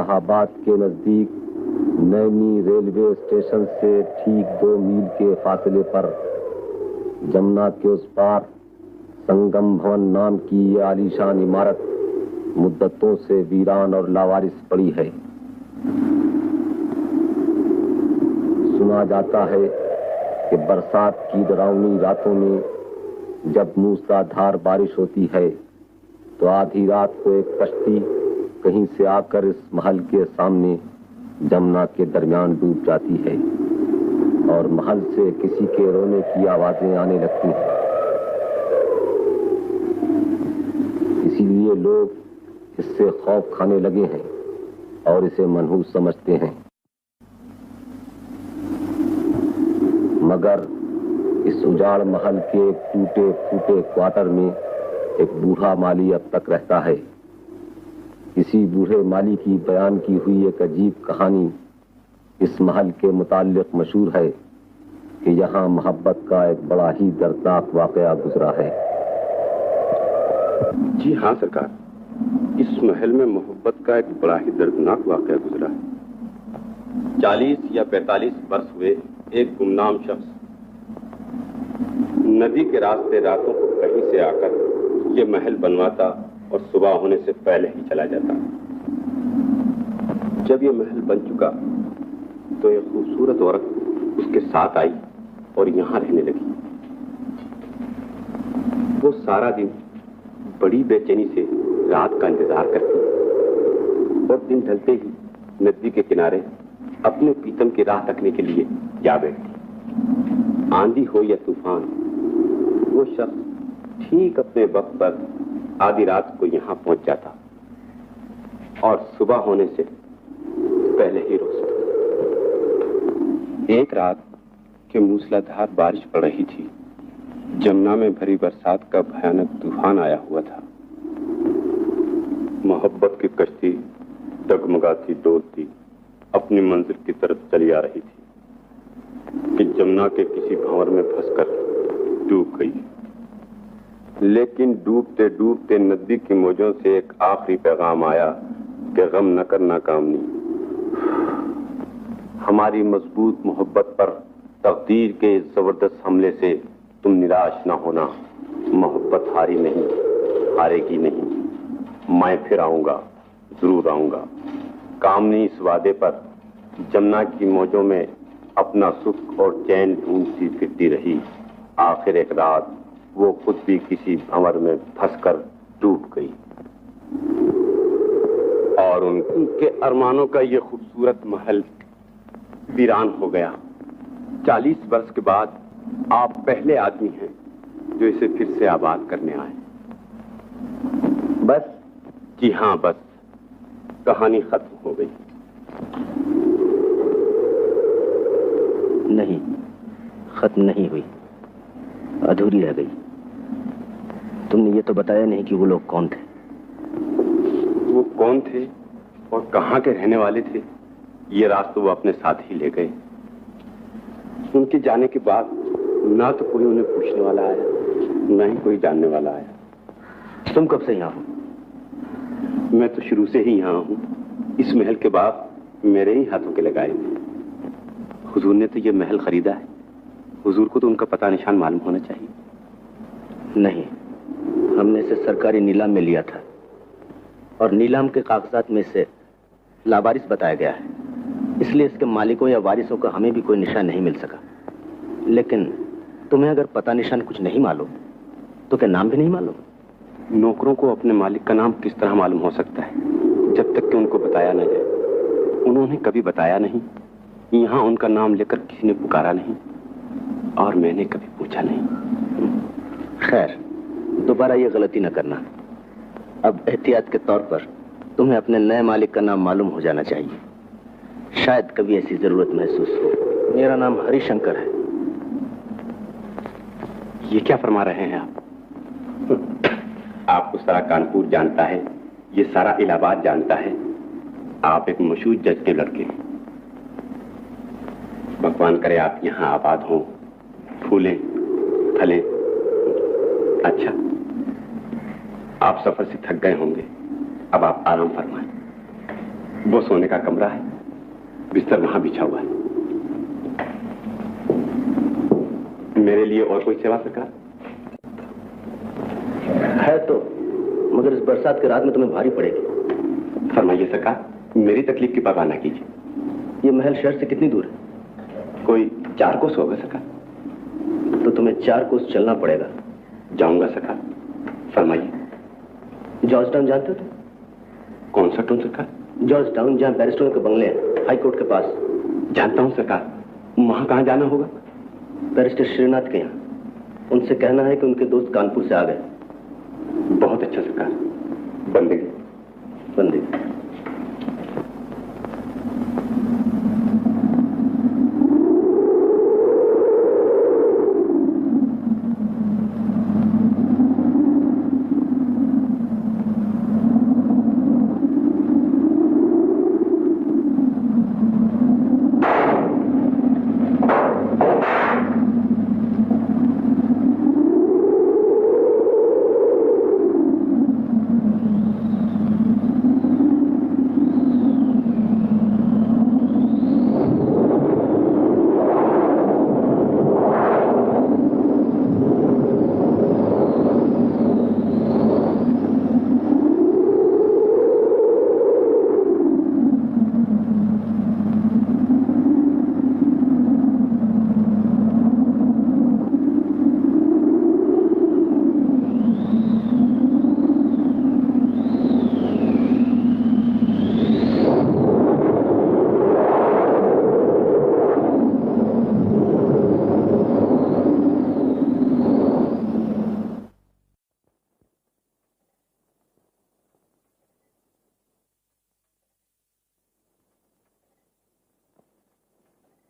इलाहाबाद के नजदीक Naini railway station से ठीक 2 मील के फासले पर जमुना के उस पार संगम भवन नाम की ये आलीशान इमारत मुद्दतों से वीरान और लावारिस पड़ी है। सुना जाता है कि बरसात की डरावनी रातों में जब मूसलाधार बारिश होती है तो आधी रात को एक कश्ती कहीं से आकर इस महल के सामने जमुना के दरमियान डूब जाती है और महल से किसी के रोने की आवाजें आने लगती हैं। इसीलिए लोग इससे खौफ खाने लगे हैं और इसे मनहूस समझते हैं। मगर इस उजाड़ महल के टूटे फूटे क्वार्टर में एक बूढ़ा माली अब तक रहता है। इसी बूढ़े माली की बयान की हुई एक अजीब कहानी इस महल के मुताल्लिक मशहूर है कि यहाँ मोहब्बत का एक बड़ा ही दर्दनाक वाकया गुजरा है। जी हाँ सरकार, इस महल में मोहब्बत का एक बड़ा ही दर्दनाक वाकया गुजरा है। 40 या 45 वर्ष हुए एक गुमनाम शख्स नदी के रास्ते रातों को कहीं से आकर ये महल बनवाता और सुबह होने से पहले ही चला जाता। जब ये महल बन चुका तो एक खूबसूरत औरत उसके साथ आई और यहाँ रहने लगी। वो सारा दिन बड़ी बेचैनी से रात का इंतजार करती और दिन ढलते ही नदी के किनारे अपने प्रीतम की राह तकने के लिए जा बैठती। आंधी हो या तूफान, वो शख्स ठीक अपने वक्त पर आधी रात को यहाँ पहुंच जाता और सुबह होने से पहले ही रोज। एक रात के मूसलाधार बारिश पड़ रही थी। जमुना में भरी बरसात का भयानक तूफान आया हुआ था। मोहब्बत की कश्ती डगमगाती डोलती अपनी मंजिल की तरफ चली आ रही थी कि जमुना के किसी भंवर में फंसकर डूब गई। लेकिन डूबते डूबते नदी की मौजों से एक आखिरी पैगाम आया कि गम न करना कामनी, हमारी मजबूत मोहब्बत पर तकदीर के इस जबरदस्त हमले से तुम निराश ना होना। मोहब्बत हारी नहीं, हारेगी नहीं। मैं फिर आऊंगा, जरूर आऊंगा। कामनी इस वादे पर जमुना की मौजों में अपना सुख और चैन ढूंढती फिरती रही। आखिर एक रात वो खुद भी किसी भंवर में फंसकर डूब गई और उनके अरमानों का ये खूबसूरत महल वीरान हो गया। 40 वर्ष के बाद आप पहले आदमी हैं जो इसे फिर से आबाद करने आए। बस? जी हाँ, बस कहानी खत्म हो गई। नहीं, खत्म नहीं हुई, अधूरी रह गई। तुमने ये तो बताया नहीं कि वो लोग कौन थे। वो कौन थे और कहाँ के रहने वाले थे, ये राज तो वो अपने साथ ही ले गए। उनके जाने के बाद ना तो कोई उन्हें पूछने वाला आया, ना ही कोई जानने वाला आया। तुम कब से यहाँ हो? मैं तो शुरू से ही यहाँ हूँ। इस महल के बाप मेरे ही हाथों के लगाए थे। हुजूर ने तो ये महल खरीदा है। हुजूर को तो उनका पता निशान मालूम होना चाहिए। नहीं, हमने इसे सरकारी नीलाम में लिया था और नीलाम के कागजात में इसे लावारिस बताया गया है। इसलिए इसके मालिकों या वारिसों का हमें भी कोई निशान नहीं मिल सका। लेकिन तुम्हें अगर पता निशान कुछ नहीं मालूम तो क्या नाम भी नहीं मालूम? नौकरों को अपने मालिक का नाम किस तरह मालूम हो सकता है जब तक कि उनको बताया न जाए? उन्होंने कभी बताया नहीं, यहाँ उनका नाम लेकर किसी ने पुकारा नहीं और मैंने कभी पूछा नहीं। खैर, दोबारा ये गलती न करना। अब एहतियात के तौर पर तुम्हें अपने नए मालिक का नाम मालूम हो जाना चाहिए। शायद कभी ऐसी जरूरत महसूस हो। मेरा नाम हरिशंकर है। ये क्या फरमा रहे हैं आप? आपको सारा कानपुर जानता है, ये सारा इलाहाबाद जानता है। आप एक मशहूर जज के लड़के हैं। भगवान करे आप यहाँ आबाद हों, फूलें फलें। अच्छा, आप सफर से थक गए होंगे, अब आप आराम फरमाएं। वो सोने का कमरा है, बिस्तर वहां बिछा हुआ है। मेरे लिए और कोई सेवा सरकार? है तो, मगर इस बरसात की रात में तुम्हें भारी पड़ेगी। फरमाइए सरकार, मेरी तकलीफ की परवाह ना कीजिए। ये महल शहर से कितनी दूर है? कोई 4 कोस होगा सरकार। तो तुम्हें 4 कोस चलना पड़ेगा। जाऊंगा सरकार। फरमाइए। जॉर्ज टाउन जानते हो तुम? कौन सा टाउन सरकार? जॉर्ज टाउन, जहाँ बैरिस्टरों के बंगले हैं, हाई कोर्ट के पास। जानता हूं सरकार। वहां कहां जाना होगा? बैरिस्टर श्रीनाथ के यहाँ। उनसे कहना है कि उनके दोस्त कानपुर से आ गए। बहुत अच्छा सरकार। बंदगी। बंदगी।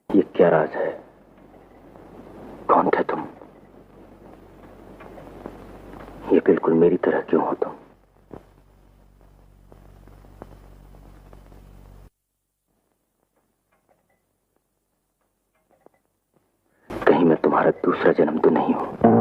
ये क्या राज है? कौन थे तुम? ये बिल्कुल मेरी तरह क्यों हो तुम? कहीं मैं तुम्हारा दूसरा जन्म तो नहीं हूं?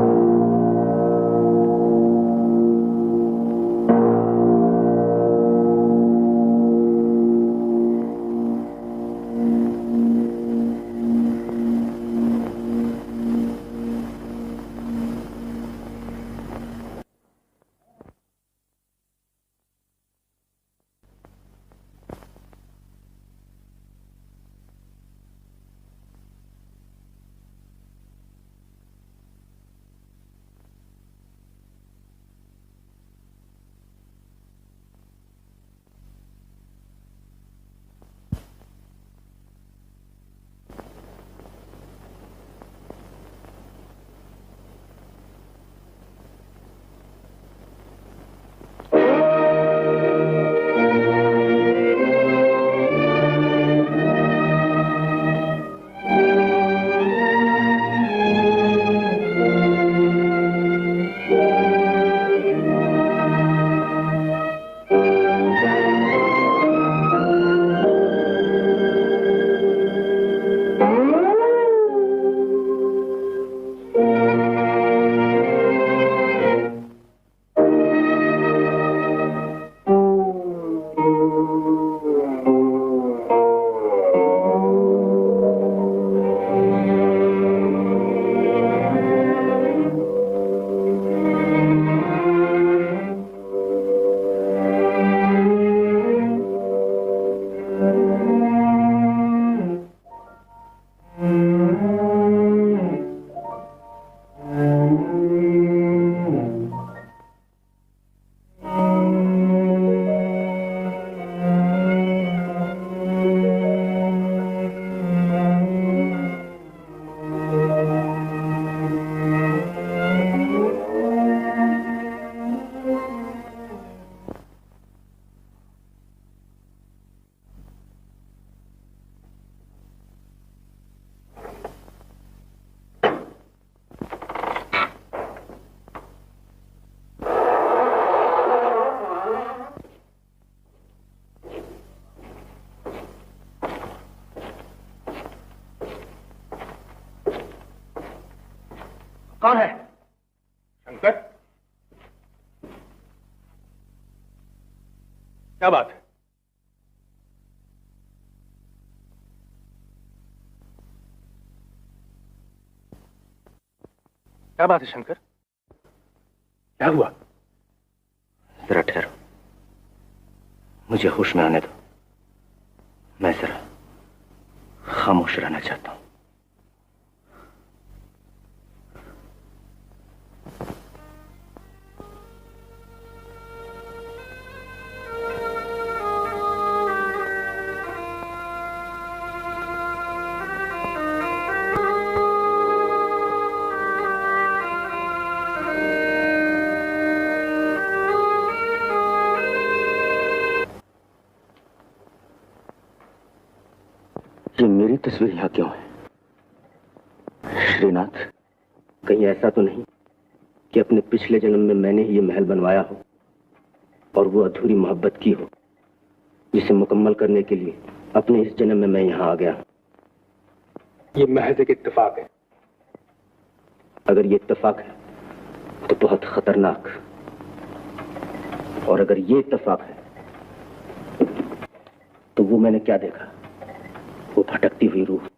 कौन है? शंकर, क्या बात है? क्या बात है शंकर? क्या हुआ? जरा ठहरो, मुझे होश में आने दो। मैं जरा खामोश रहना चाहता हूं। ये मेरी तस्वीर यहां क्यों है? श्रीनाथ, कहीं ऐसा तो नहीं कि अपने पिछले जन्म में मैंने ही ये महल बनवाया हो और वो अधूरी मोहब्बत की हो, जिसे मुकम्मल करने के लिए अपने इस जन्म में मैं यहां आ गया। ये महज एक इत्तेफाक है। अगर ये इत्तेफाक है तो बहुत खतरनाक, और अगर ये इत्तेफाक है तो वो मैंने क्या देखा? वो भटकती हुई रूह।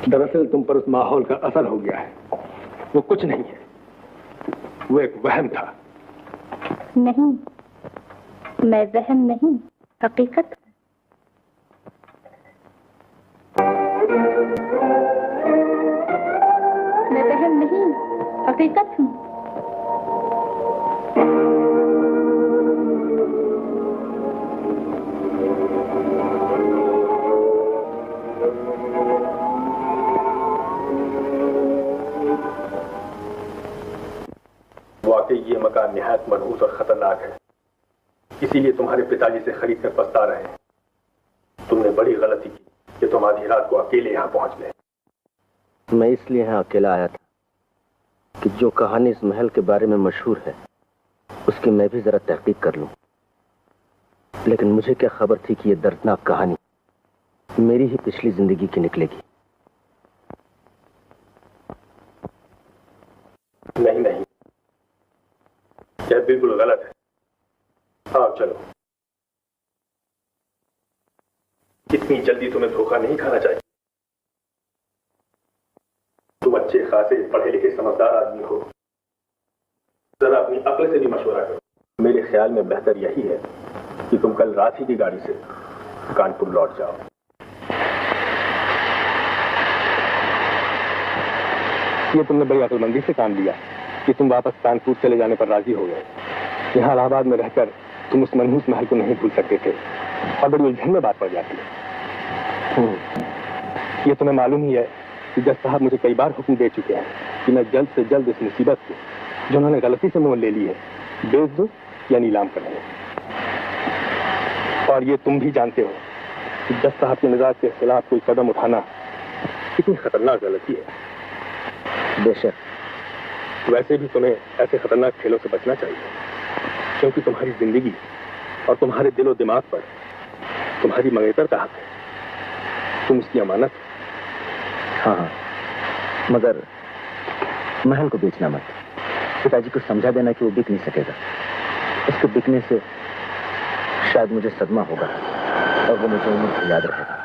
दरअसल तुम पर उस माहौल का असर हो गया है। वो कुछ नहीं है, वो एक वहम था। नहीं, मैं वहम नहीं, हकीकत। मैं वहम नहीं, हकीकत हूँ। वाकई ये मकान निहायत मनहूस और खतरनाक है, इसीलिए तुम्हारे पिताजी से खरीद कर पछता रहे हैं। तुमने बड़ी गलती की कि तुम आधी रात को अकेले यहाँ पहुंच गए। मैं इसलिए यहाँ अकेला आया था कि जो कहानी इस महल के बारे में मशहूर है उसकी मैं भी जरा तहकीक कर लूं। लेकिन मुझे क्या खबर थी कि यह दर्दनाक कहानी मेरी ही पिछली जिंदगी की निकलेगी। नहीं नहीं, यह बिल्कुल गलत है। आओ चलो। इतनी जल्दी तुम्हें धोखा नहीं खाना चाहिए। तुम अच्छे खासे पढ़े लिखे समझदार आदमी हो, जरा अपनी अक्ल से भी मशवरा करो। मेरे ख्याल में बेहतर यही है कि तुम कल रात ही की गाड़ी से कानपुर लौट जाओ। ये तुमने बड़ी अक्लमंदी से काम लिया कि तुम वापस कानपुर चले जाने पर राजी हो गए। यहाँ इलाहाबाद में रहकर तुम उस मनहूस महल को नहीं भूल सकते थे और बड़ी उलझन में बात पड़ जाती है। ये तुम्हें मालूम ही है कि जज साहब मुझे कई बार हुक्म दे चुके हैं कि मैं जल्द से जल्द इस मुसीबत को, जो उन्होंने गलती से मोल ले ली है, बेच दूं या नीलाम कर दूं। और ये तुम भी जानते हो कि जज साहब के मिजाज के खिलाफ कोई कदम उठाना कितनी खतरनाक गलती है। बेशक, वैसे भी तुम्हें ऐसे खतरनाक खेलों से बचना चाहिए, क्योंकि तुम्हारी जिंदगी और तुम्हारे दिलो दिमाग पर तुम्हारी मंगेतर का हक है। तुम उसकी अमानत। हाँ, मगर महल को बेचना मत। पिताजी को समझा देना कि वो बिक नहीं सकेगा। उसके बिकने से शायद मुझे सदमा होगा और वो मुझे उम्र से याद रहेगा।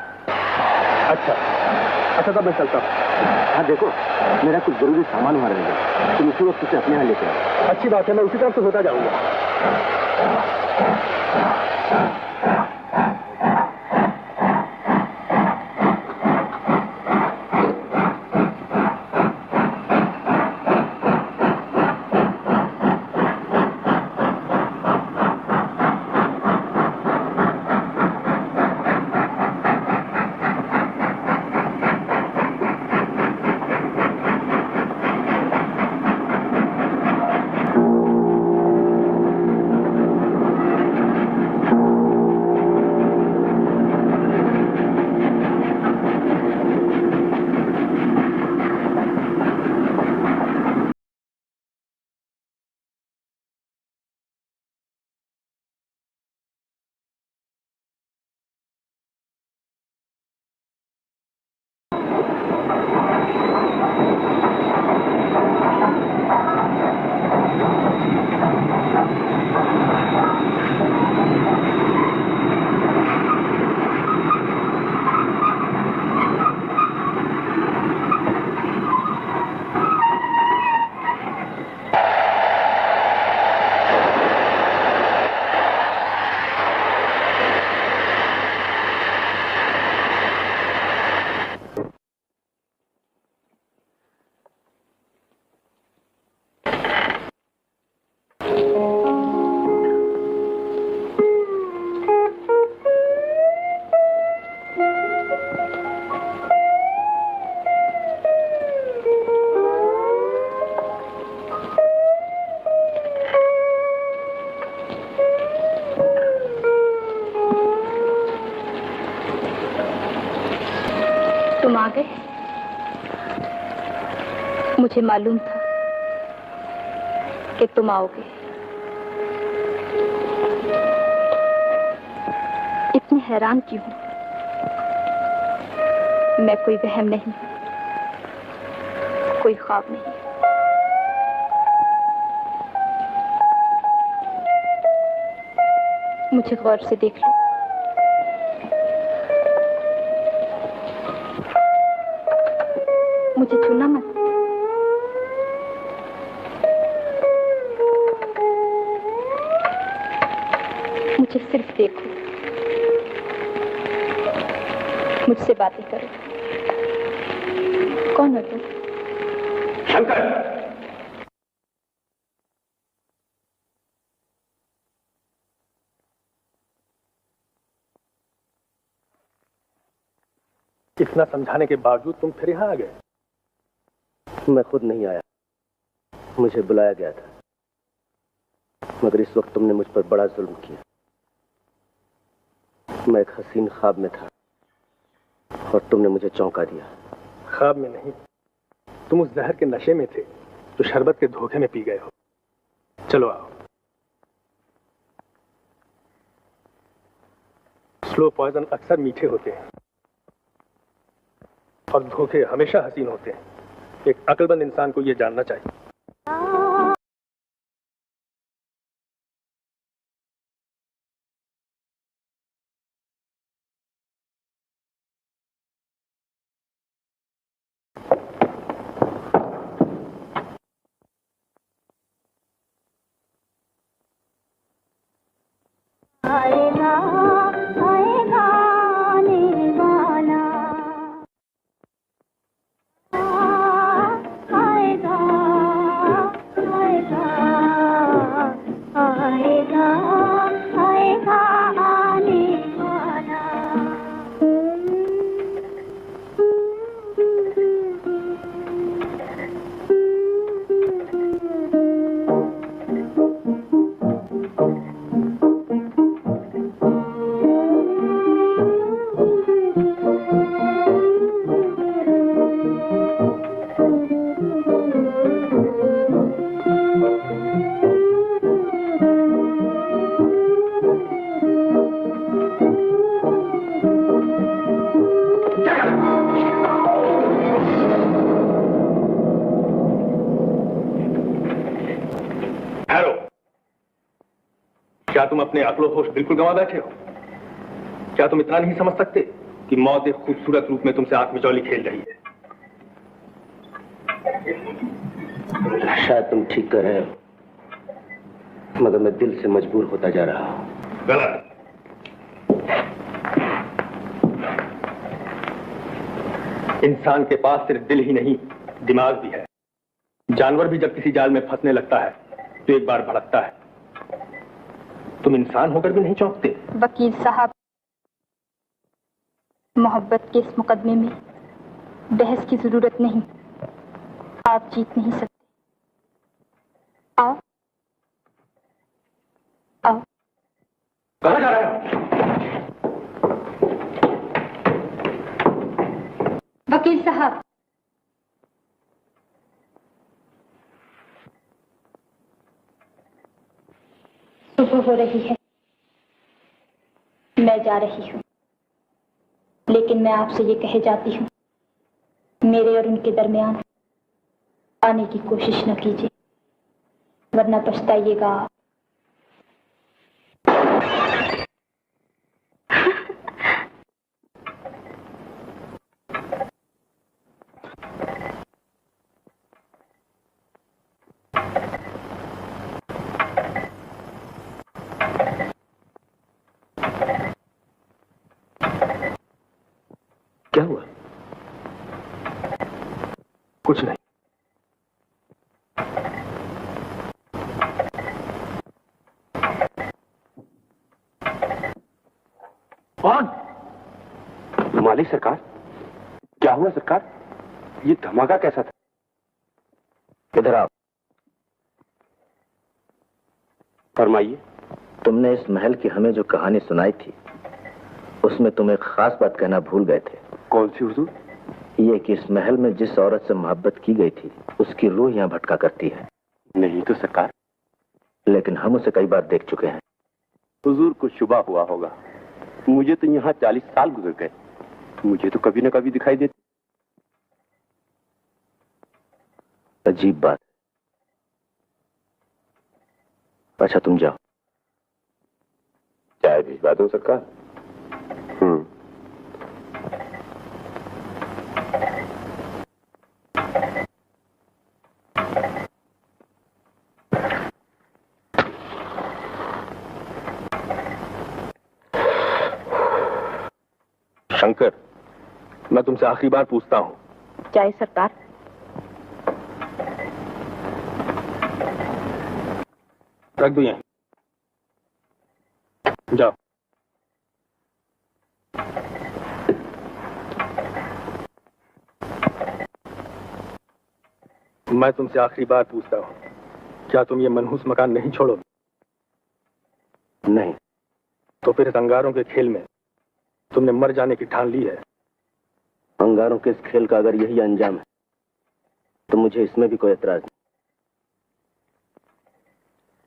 अच्छा, तब मैं चलता हूँ। हाँ देखो, मेरा कुछ जरूरी सामान वहां रहेगा, तुम उसी वक्त उसे अपने यहाँ लेके आओ। अच्छी बात है, मैं उसी तरफ से होता जाऊंगा। तुम आ गए। मुझे मालूम था कि तुम आओगे। इतने हैरान क्यों हो? मैं कोई वहम नहीं, कोई ख्वाब नहीं। मुझे गौर से देख लो। मुझे छूना मत। मुझे सिर्फ देखो, मुझसे बातें करो। कौन हो तुम? शंकर। इतना समझाने के बावजूद तुम फिर यहां आ गए। मैं खुद नहीं आया, मुझे बुलाया गया था। मगर इस वक्त तुमने मुझ पर बड़ा जुल्म किया। मैं एक हसीन ख्वाब में था और तुमने मुझे चौंका दिया। ख्वाब में नहीं, तुम उस जहर के नशे में थे जो शरबत के धोखे में पी गए हो। चलो आओ। स्लो पॉइजन अक्सर मीठे होते हैं और धोखे हमेशा हसीन होते हैं। एक अक्लमंद इंसान को यह जानना चाहिए। आएगा आएगा आने वाला, आएगा आएगा आएगा आएगा आने वाला। क्या तुम अपने अक्ल होश बिल्कुल गंवा बैठे हो? क्या तुम इतना नहीं समझ सकते कि मौत एक खूबसूरत रूप में तुमसे आंख मिचौली खेल रही है? शायद तुम ठीक कर रहे हो, मगर मैं दिल से मजबूर होता जा रहा हूं। गलत। इंसान के पास सिर्फ दिल ही नहीं, दिमाग भी है। जानवर भी जब किसी जाल में फंसने लगता है तो एक बार भड़कता है। तुम इंसान होकर भी नहीं चौंकते? वकील साहब, मोहब्बत के इस मुकदमे में बहस की जरूरत नहीं। आप जीत नहीं सकते। आओ आओ। कहाँ जा रहे हो? वकील साहब, सुबह हो रही है, मैं जा रही हूँ। लेकिन मैं आपसे ये कहे जाती हूँ, मेरे और उनके दरमियान आने की कोशिश न कीजिए, वरना पछताइएगा आप। क्या हुआ? कुछ नहीं। कौन? मालिक सरकार। क्या हुआ सरकार? ये धमाका कैसा था? इधर आओ। फरमाइए। तुमने इस महल की हमें जो कहानी सुनाई थी, उसमें तुम एक खास बात कहना भूल गए थे। कौन सी हुजूर? ये कि इस महल में जिस औरत से मोहब्बत की गई थी उसकी रूह यहाँ भटका करती है। नहीं तो सरकार, लेकिन हम उसे कई बार देख चुके हैं। हुजूर को शुबा हुआ होगा। मुझे तो यहाँ 40 साल गुजर गए, मुझे तो कभी न कभी दिखाई देती। अजीब बात। अच्छा तुम जाओ। चाय भिजवा दूं सरकार? शंकर, मैं तुमसे आखिरी बार पूछता हूं। चाहे सरकार। रख दो यहीं। जाओ। मैं तुमसे आखिरी बार पूछता हूं, क्या तुम ये मनहूस मकान नहीं छोड़ोगे? नहीं। तो फिर इस अंगारों के खेल में तुमने मर जाने की ठान ली है। अंगारों के इस खेल का अगर यही अंजाम है तो मुझे इसमें भी कोई एतराज नहीं।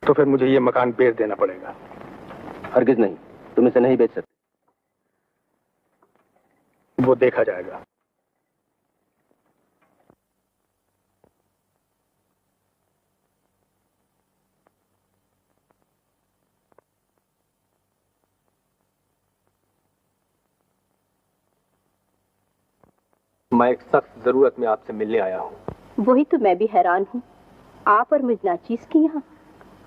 तो फिर मुझे ये मकान बेच देना पड़ेगा। हरगिज नहीं, तुम इसे नहीं बेच सकते। वो देखा जाएगा। मैं एक सख्त जरूरत में आपसे मिलने आया हूँ। वही तो मैं भी हैरान हूँ, आप और मुझ नाचीज की यहाँ।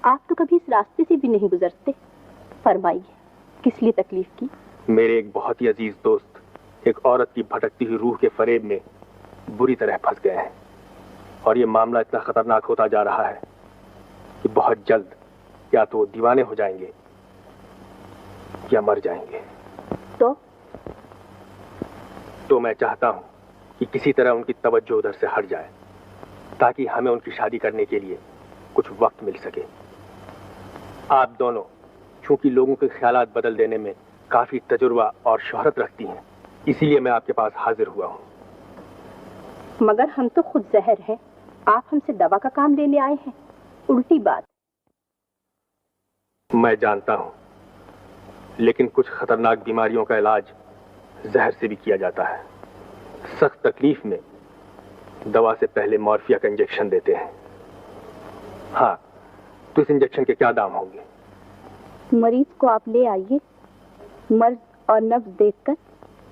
आप तो कभी इस रास्ते से भी नहीं गुजरते। फरमाइए, किस लिए तकलीफ की? मेरे एक बहुत ही अजीज दोस्त एक औरत की भटकती हुई रूह के फरेब में बुरी तरह फंस गए हैं, और ये मामला इतना खतरनाक होता जा रहा है कि बहुत जल्द या तो वो दीवाने हो जाएंगे या मर जाएंगे। तो मैं चाहता हूँ कि किसी तरह उनकी तवज्जो उधर से हट जाए, ताकि हमें उनकी शादी करने के लिए कुछ वक्त मिल सके। आप दोनों चूंकि लोगों के ख्यालात बदल देने में काफी तजुर्बा और शोहरत रखती हैं, इसीलिए मैं आपके पास हाजिर हुआ हूँ। मगर हम तो खुद जहर हैं, आप हमसे दवा का काम लेने आए हैं। उल्टी बात। मैं जानता हूँ, लेकिन कुछ खतरनाक बीमारियों का इलाज जहर से भी किया जाता है। सख्त तकलीफ में दवा से पहले मॉर्फिया का इंजेक्शन देते हैं। हाँ, तो इस इंजेक्शन के क्या दाम होंगे? मरीज को आप ले आइए, मर्ज और नब्ज देखकर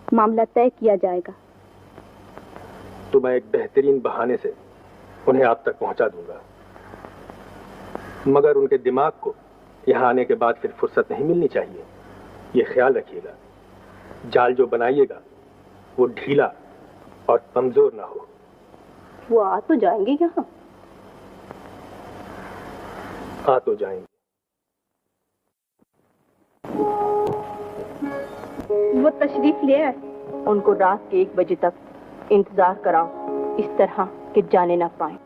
मामला तय किया जाएगा। तो मैं एक बेहतरीन बहाने से उन्हें आप तक पहुंचा दूंगा, मगर उनके दिमाग को यहाँ आने के बाद फिर फुर्सत नहीं मिलनी चाहिए। ये ख्याल रखिएगा, जाल जो बनाइएगा वो ढीला और कमजोर ना हो। वो आ तो जाएंगे यहाँ? आ तो जाएंगे। वो तशरीफ ले आए। उनको रात के 1 बजे तक इंतजार कराओ, इस तरह कि जाने ना पाए।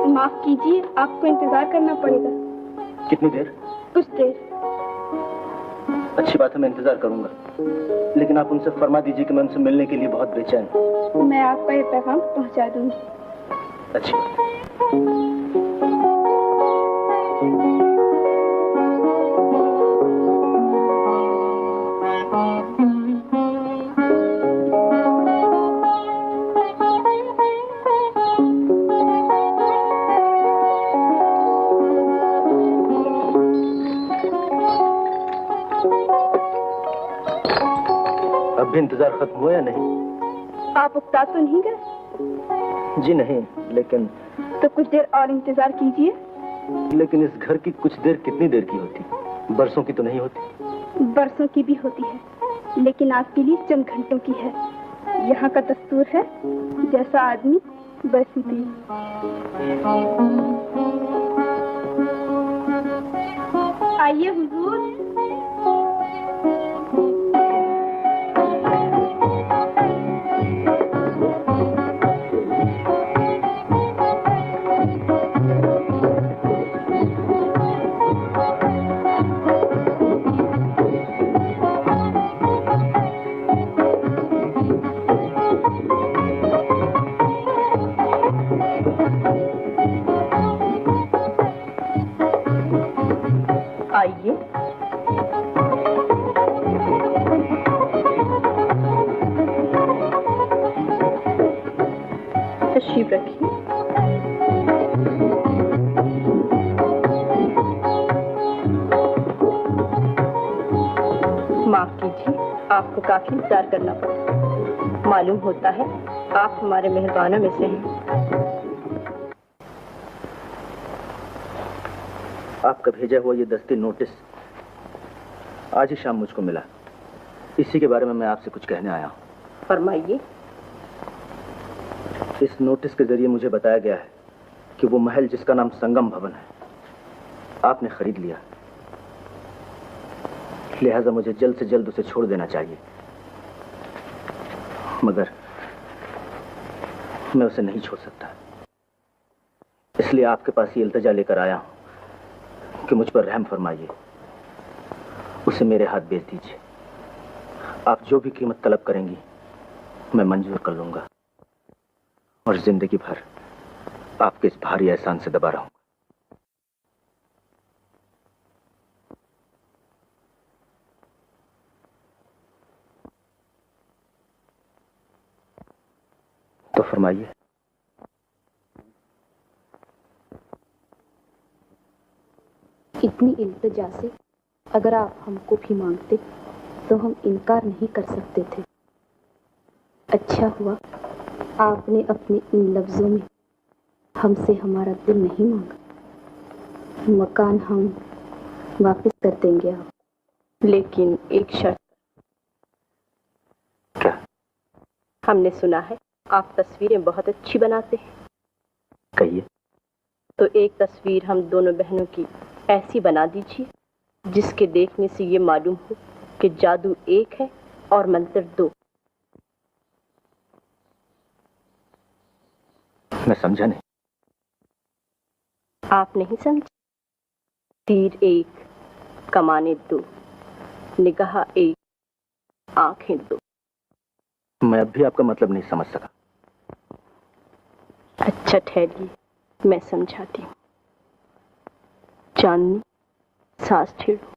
माफ कीजिए, आपको इंतजार करना पड़ेगा। कितनी देर? कुछ देर। अच्छी बात है, मैं इंतजार करूंगा, लेकिन आप उनसे फरमा दीजिए कि मैं उनसे मिलने के लिए बहुत बेचैन हूं। मैं आपका ये पैगाम पहुंचा दूंगी। अच्छी। अब भी इंतजार खत्म हुआ या नहीं? आप उकता तो नहीं गए? जी नहीं, लेकिन तो कुछ देर और इंतजार कीजिए। लेकिन इस घर की कुछ देर कितनी देर की होती? बरसों की तो नहीं होती? बरसों की भी होती है, लेकिन आपके लिए चंद घंटों की है। यहाँ का दस्तूर है, जैसा आदमी वैसी भी। आइए हुजूर। आइए। तशरीफ रखिए। माफ कीजिए, आपको काफी इंतजार करना पड़ा। मालूम होता है आप हमारे मेहरबानों में से हैं। आपका भेजा हुआ ये दस्ती नोटिस आज ही शाम मुझको मिला। इसी के बारे में मैं आपसे कुछ कहने आया हूँ। फरमाइए। इस नोटिस के जरिए मुझे बताया गया है कि वो महल जिसका नाम संगम भवन है आपने खरीद लिया, लिहाजा मुझे जल्द से जल्द उसे छोड़ देना चाहिए। मगर मैं उसे नहीं छोड़ सकता, इसलिए आपके पास ये इल्तिजा लेकर आया हूं कि मुझ पर रहम फरमाइए, उसे मेरे हाथ बेच दीजिए। आप जो भी कीमत तलब करेंगी मैं मंजूर कर लूंगा और जिंदगी भर आपके इस भारी एहसान से दबा रहूंगा। तो फरमाइए। इतनी इल्तिजा से अगर आप हमको भी मांगते तो हम इनकार नहीं कर सकते थे। अच्छा हुआ आपने अपने इन लफ्जों में हमसे हमारा दिल नहीं मांगा। मकान हम वापस कर देंगे आप, लेकिन एक शर्त। क्या? हमने सुना है आप तस्वीरें बहुत अच्छी बनाते हैं। कहिए। तो एक तस्वीर हम दोनों बहनों की ऐसी बना दीजिए जिसके देखने से ये मालूम हो कि जादू एक है और मंत्र दो। मैं समझा नहीं। आप नहीं समझे? तीर एक, कमाने दो, निगाह एक, आंखें दो। मैं अब भी आपका मतलब नहीं समझ सका। अच्छा ठहरिए, मैं समझाती हूँ। चांदनी, सांस छेड़ो।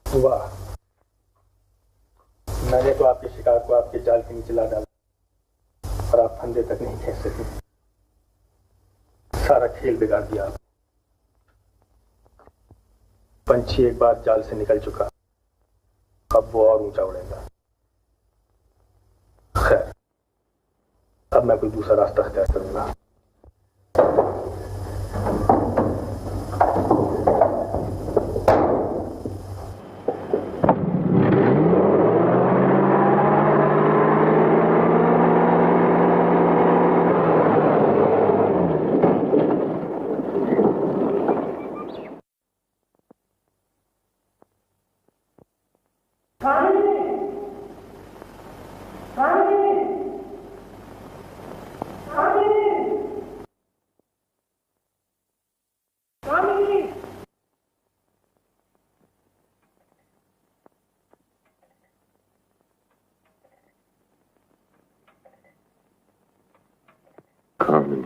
वाह, मैंने तो आपके शिकार को आपके जाल के नीचे ला डाला और आप फंदे तक नहीं खींच सके। सारा खेल बिगाड़ दिया आप। पंछी एक बार जाल से निकल चुका, अब वो और ऊंचा उड़ेगा। खैर, अब मैं कोई दूसरा रास्ता अख्तियार करूंगा। कामिनी,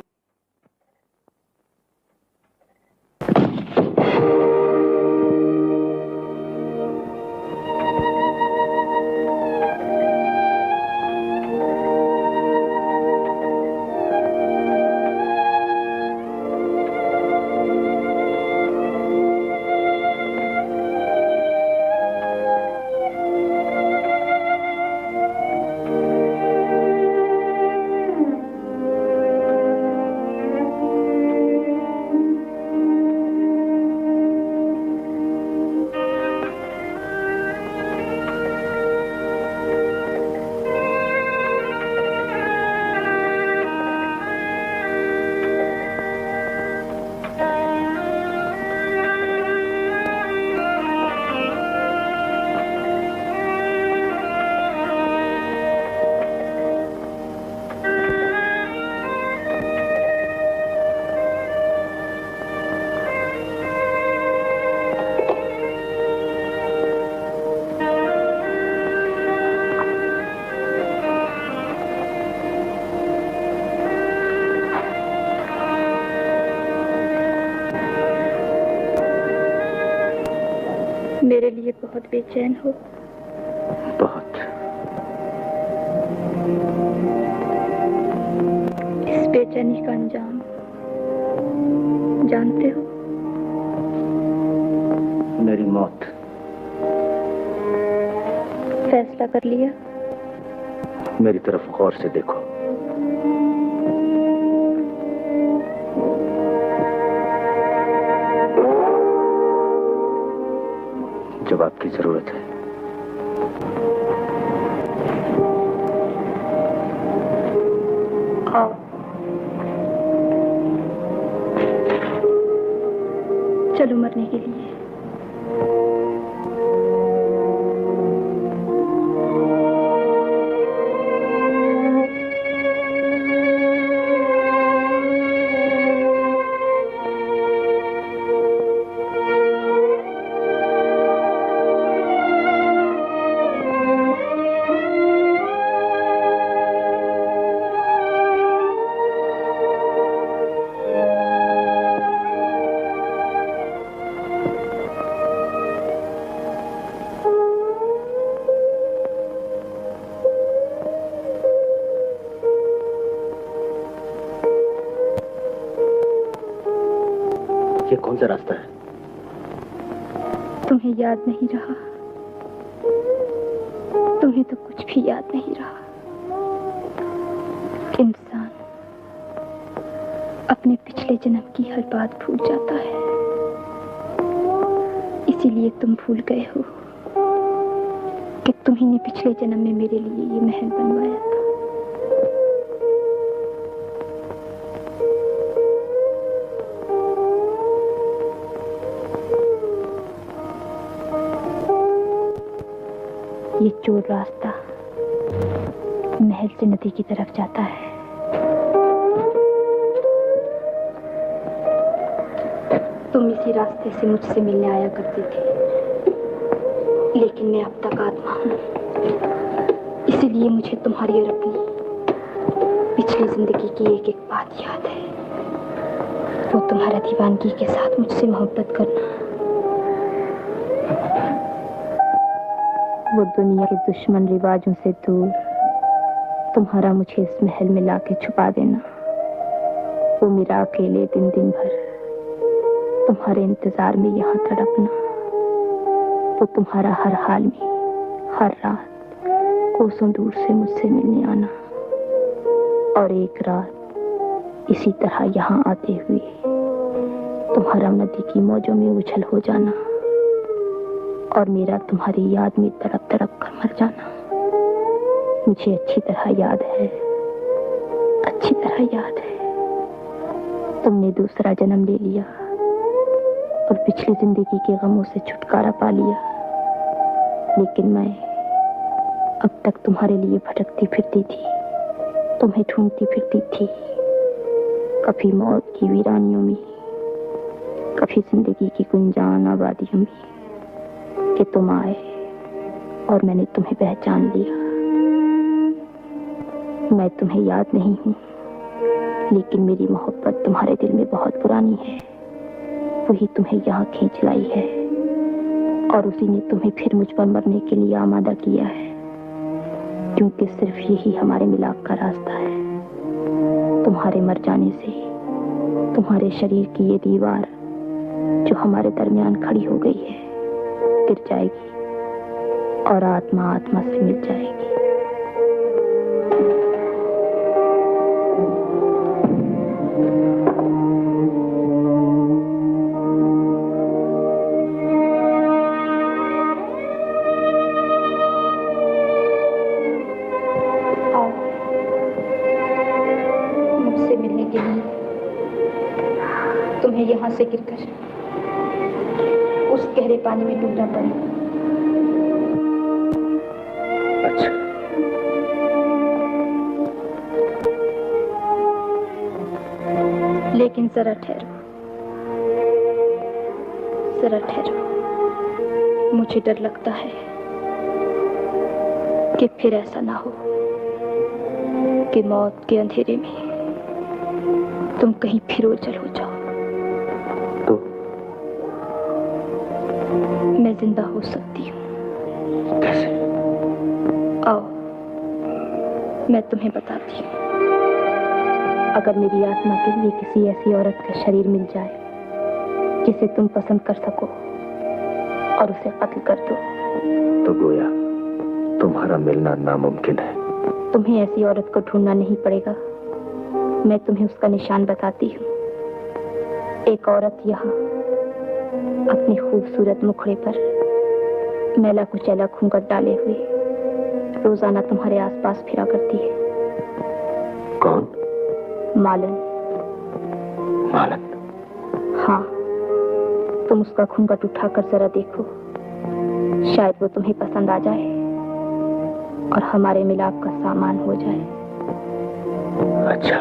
बहुत बेचैन हो? बहुत। इस बेचैनी का अंजाम जानते हो? मेरी मौत। फैसला कर लिया? मेरी तरफ गौर से देखो। जब आपकी जरूरत है। आओ। चलो मरने के लिए। ये कौन सा रास्ता है? तुम्हें याद नहीं रहा? तुम्हें तो कुछ भी याद नहीं रहा। इंसान अपने पिछले जन्म की हर बात भूल जाता है। इसीलिए तुम भूल गए हो कि तुम्ही ने पिछले जन्म में मेरे लिए ये महल बनवाया था। ये चोर रास्ता महल से नदी की तरफ जाता है। तुम इसी रास्ते से मुझसे मिलने आया करते थे, लेकिन मैं अब तक आत्मा हूँ, इसीलिए मुझे तुम्हारी और अपनी पिछली जिंदगी की एक एक बात याद है। वो तुम्हारा दीवानगी के साथ मुझसे मोहब्बत करना, वो दुनिया के दुश्मन रिवाजों से दूर तुम्हारा मुझे इस महल में लाके छुपा देना, वो मेरा अकेले दिन दिन भर तुम्हारे इंतजार में यहाँ तड़पना, वो तुम्हारा हर हाल में हर रात कोसों दूर से मुझसे मिलने आना, और एक रात इसी तरह यहाँ आते हुए तुम्हारा नदी की मौजों में उछल हो जाना और मेरा तुम्हारी याद में तड़प तड़प कर मर जाना। मुझे अच्छी तरह याद है, अच्छी तरह याद है। तुमने दूसरा जन्म ले लिया और पिछली जिंदगी के गमों से छुटकारा पा लिया, लेकिन मैं अब तक तुम्हारे लिए भटकती फिरती थी, तुम्हें ढूंढती फिरती थी, कभी मौत की वीरानियों में, कभी जिंदगी की गुंजान आबादियों में, कि तुम आए और मैंने तुम्हें पहचान लिया। मैं तुम्हें याद नहीं हूँ, लेकिन मेरी मोहब्बत तुम्हारे दिल में बहुत पुरानी है, वही तुम्हें यहाँ खींच लाई है और उसी ने तुम्हें फिर मुझ पर मरने के लिए आमादा किया है, क्योंकि सिर्फ यही हमारे मिलाप का रास्ता है। तुम्हारे मर जाने से तुम्हारे शरीर की ये दीवार जो हमारे दरमियान खड़ी हो गई है गिर जाएगी और आत्मा आत्मा से मिल जाएगी। आओ, मुझसे मिलने के लिए तुम्हें यहाँ से गिरकर उस गहरे पानी में डूबना पड़ेगा। अच्छा। लेकिन जरा ठहरो, जरा ठहरो। मुझे डर लगता है कि फिर ऐसा ना हो कि मौत के अंधेरे में तुम कहीं फिर ओझल हो जाओ। तो मैं मैं जिंदा हो सकती हूँ। कैसे? आओ, मैं तुम्हें बताती हूँ। अगर मेरी आत्मा के लिए किसी ऐसी औरत का शरीर मिल जाए जिसे तुम पसंद कर सको और उसे कत्ल कर दो, तो गोया तुम्हारा मिलना नामुमकिन है। तुम्हें ऐसी औरत को ढूंढना नहीं पड़ेगा, मैं तुम्हें उसका निशान बताती हूँ। एक औरत यहाँ अपने खूबसूरत मुखड़े पर मैला कुचैला घूंघट डाले हुए रोजाना तुम्हारे आसपास फिरा करती है। कौन? मालन। मालन? हाँ, तुम उसका घूंघट उठाकर जरा देखो, शायद वो तुम्हें पसंद आ जाए और हमारे मिलाप का सामान हो जाए। अच्छा।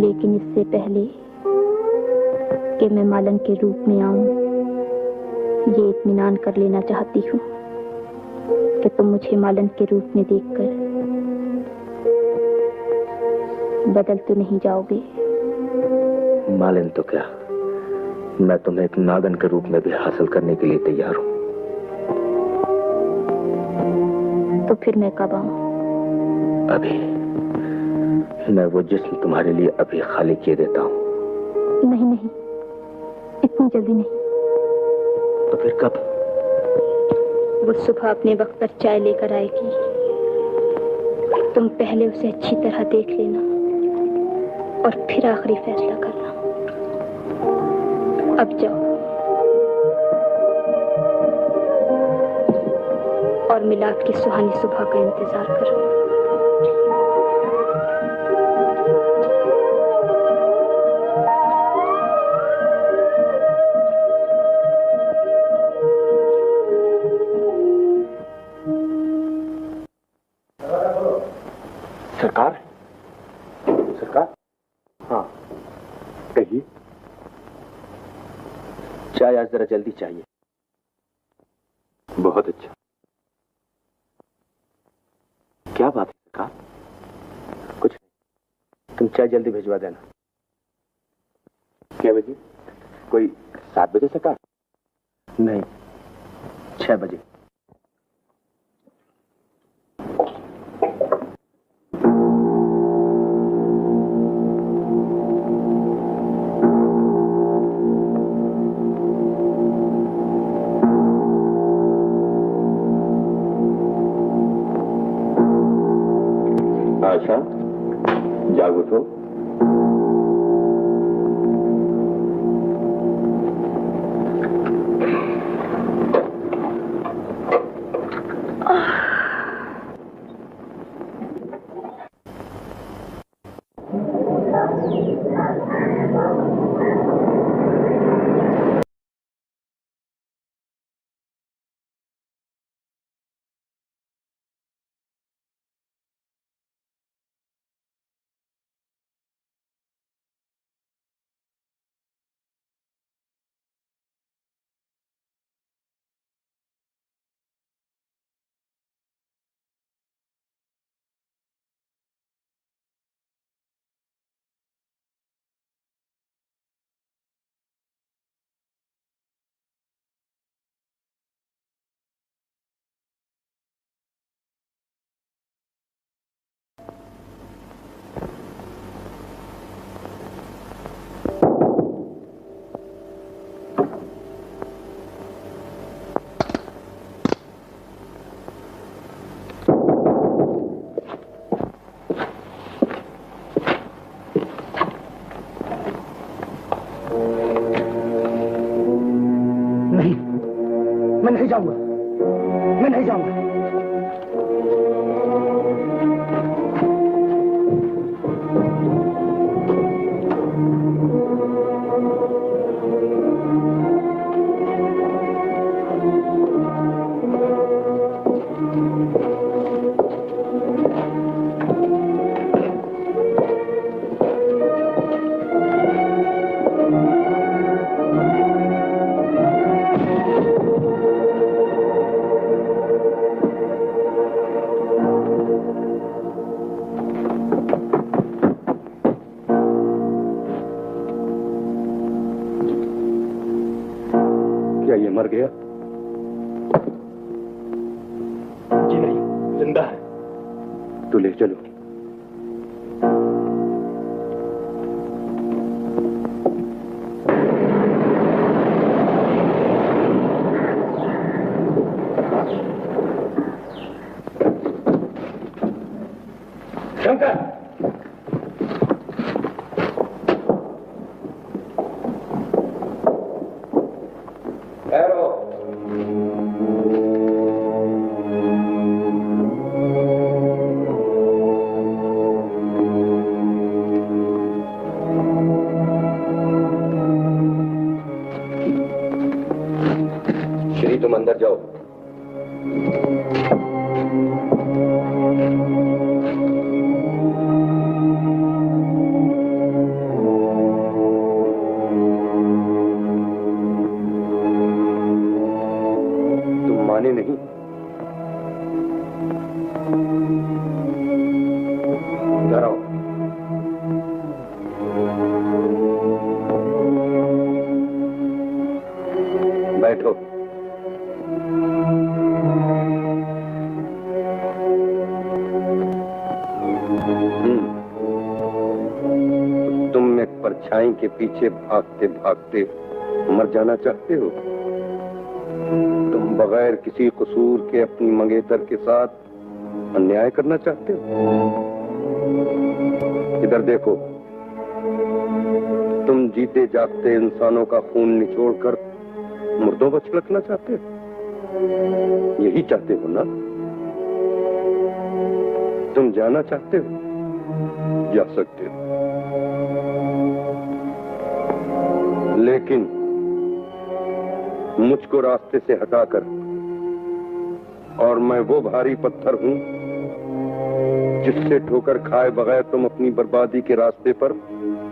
लेकिन इससे पहले कि मैं मालन के रूप में आऊं, ये इत्मीनान कर लेना चाहती हूँ कि तुम मुझे मालन के रूप में देखकर बदल तो नहीं जाओगे। मालन तो क्या, मैं तुम्हें एक नागन के रूप में भी हासिल करने के लिए तैयार हूँ। तो फिर मैं कब आऊं? अभी। मैं वो जिस्म तुम्हारे लिए अभी खाली किए देता हूँ। नहीं नहीं, इतनी जल्दी नहीं। तो फिर कब? वो सुबह अपने वक्त पर चाय लेकर आएगी। तुम पहले उसे अच्छी तरह देख लेना और फिर आखिरी फैसला करना। अब जाओ और मिलाप की सुहानी सुबह का इंतजार करो। सरकार? सरकार? हाँ, कहिए। चाय आज जरा जल्दी चाहिए। बहुत अच्छा। क्या बात है सरकार? कुछ नहीं, तुम चाय जल्दी भिजवा देना। क्या बजे? कोई 7 बजे सरकार? नहीं, 6 बजे। आशा, जाग उठो। मैं नहीं जाऊंगा, मैं नहीं जाऊंगा। ये मर गया? जी नहीं, जिंदा है। तो ले चलो। शंकर, श्री तुम अंदर जाओ। तुम माने नहीं? इधर आओ। बैठो। तुम एक परछाई के पीछे भागते भागते मर जाना चाहते हो? तुम बगैर किसी कसूर के अपनी मंगेतर के साथ अन्याय करना चाहते हो? इधर देखो। तुम जीते जागते इंसानों का खून निचोड़कर मुर्दों को छिड़कना चाहते हो? यही चाहते हो ना? तुम जाना चाहते हो? जा सकते हो, लेकिन मुझको रास्ते से हटाकर, और मैं वो भारी पत्थर हूं जिससे ठोकर खाए बगैर तुम अपनी बर्बादी के रास्ते पर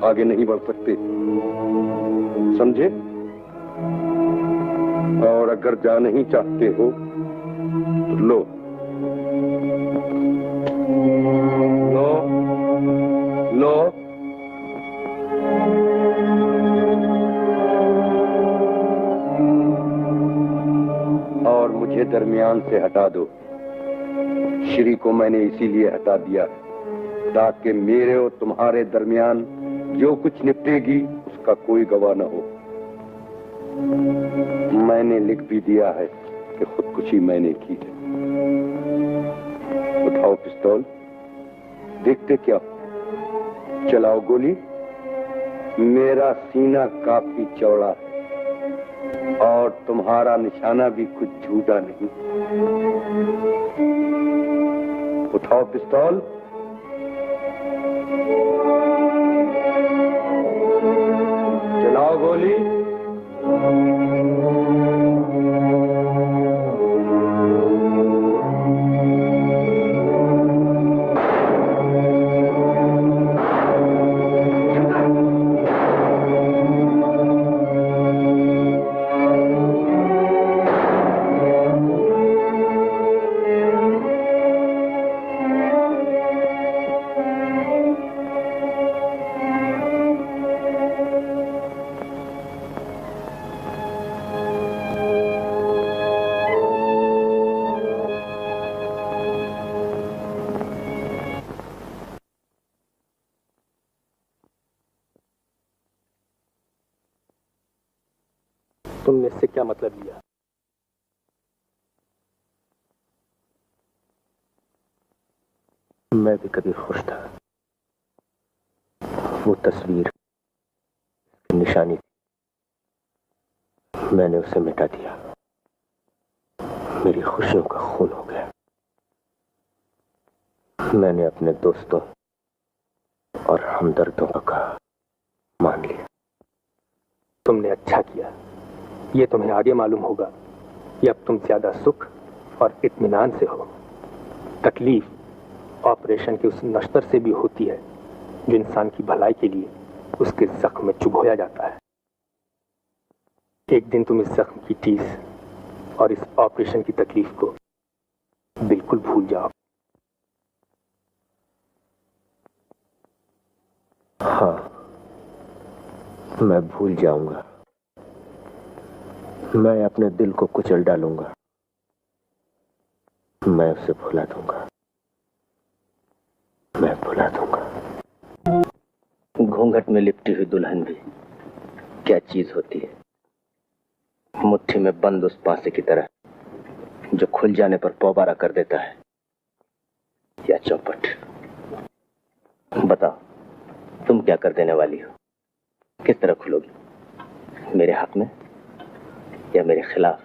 आगे नहीं बढ़ सकते, समझे? और अगर जा नहीं चाहते हो तो लो लो लो। और मुझे दरमियान से हटा दो। श्री को मैंने इसीलिए हटा दिया ताकि मेरे और तुम्हारे दरमियान जो कुछ निपटेगी उसका कोई गवाह न हो। मैंने लिख भी दिया है कि खुदकुशी मैंने की है। उठाओ पिस्तौल। देखते क्या? चलाओ गोली। मेरा सीना काफी चौड़ा है और तुम्हारा निशाना भी कुछ झूठा नहीं। उठाओ पिस्तौल। चलाओ गोली। तुमने इससे क्या मतलब लिया? मैं भी कभी खुश था। वो तस्वीर निशानी थी, मैंने उसे मिटा दिया। मेरी खुशियों का खून हो गया। मैंने अपने दोस्तों और हमदर्दों का कहा मान लिया। तुमने अच्छा किया। ये तुम्हें आगे मालूम होगा कि अब तुम ज्यादा सुख और इत्मीनान से हो। तकलीफ ऑपरेशन के उस नश्तर से भी होती है जो इंसान की भलाई के लिए उसके जख्म में चुभोया जाता है। एक दिन तुम इस जख्म की टीस और इस ऑपरेशन की तकलीफ को बिल्कुल भूल जाओ। हाँ, मैं भूल जाऊंगा, मैं अपने दिल को कुचल डालूंगा, मैं उसे भुला दूंगा, मैं भुला दूंगा। घूंघट में लिपटी हुई दुल्हन भी क्या चीज होती है, मुट्ठी में बंद उस पासे की तरह जो खुल जाने पर पौबारा कर देता है, या चौपट। बताओ, तुम क्या कर देने वाली हो? किस तरह खुलोगी? मेरे हक में या मेरे खिलाफ?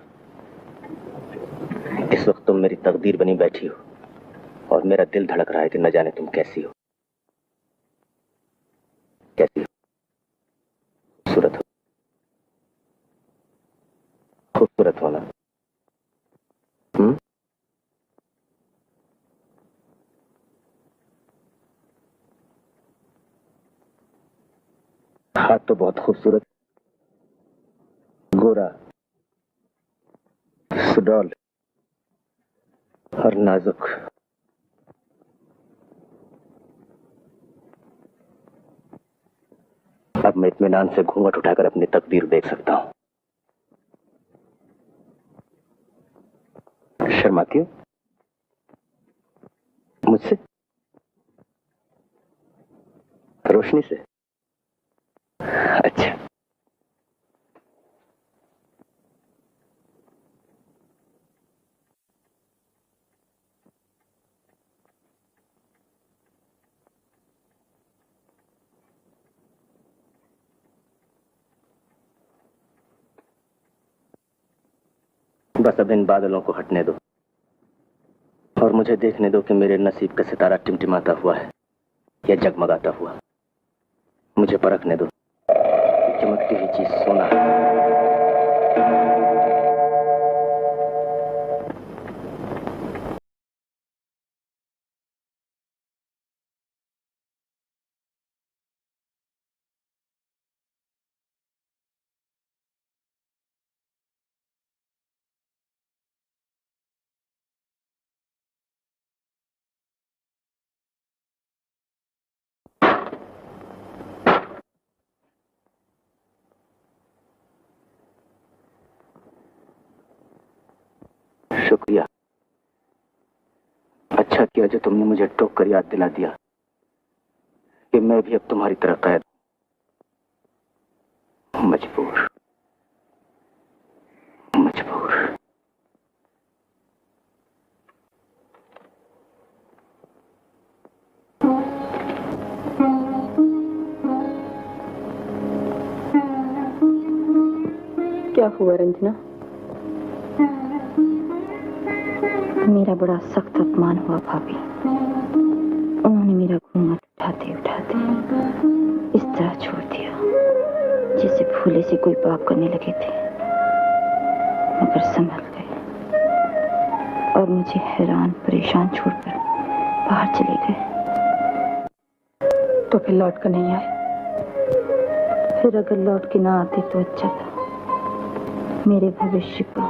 इस वक्त तुम मेरी तकदीर बनी बैठी हो और मेरा दिल धड़क रहा है कि न जाने तुम कैसी हो। कैसी हो? खूबसूरत हो, खूबसूरत होना। हाथ तो बहुत खूबसूरत, गोरा, सुडौल और नाजुक। अब मैं इत्मीनान से घूंघट उठाकर अपनी तकदीर देख सकता हूं। शर्माती हो मुझसे? रोशनी से? अच्छा, बस अब इन बादलों को हटने दो और मुझे देखने दो कि मेरे नसीब का सितारा टिमटिमाता हुआ है या जगमगाता हुआ। मुझे परखने दो, चमकती हुई चीज सोना है। शुक्रिया, अच्छा किया जो तुमने मुझे टोक कर याद दिला दिया कि मैं भी अब तुम्हारी तरह कैद हूं। मजबूर, मजबूर। क्या हुआ रंजना? मेरा बड़ा सख्त अपमान हुआ भाभी। उन्होंने मेरा घूंघट उठाते उठाते इस तरह छोड़ दिया जैसे फूले से कोई पाप करने लगे थे, मगर संभल गए और मुझे हैरान परेशान छोड़कर बाहर चले गए। तो फिर लौट कर नहीं आए? फिर अगर लौट के ना आते तो अच्छा था। मेरे भविष्य का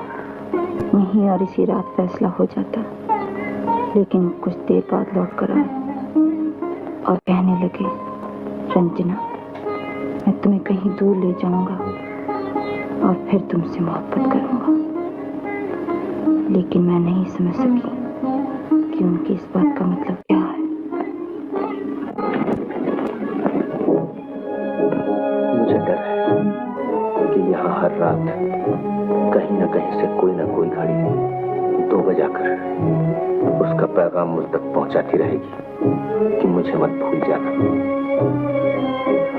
वहीं और इसी रात फैसला हो जाता, लेकिन कुछ देर बाद लौट कर आए और कहने लगे, रंजना, मैं तुम्हें कहीं दूर ले जाऊंगा और फिर तुमसे मोहब्बत करूंगा। लेकिन मैं नहीं समझ सकी कि उनकी इस बात का मतलब क्या है। मुझे डर है कि यहाँ हर रात कहीं न कहीं से कोई न कोई घड़ी 2 बजाकर उसका पैगाम मुझ तक पहुंचाती रहेगी कि मुझे मत भूल जाना।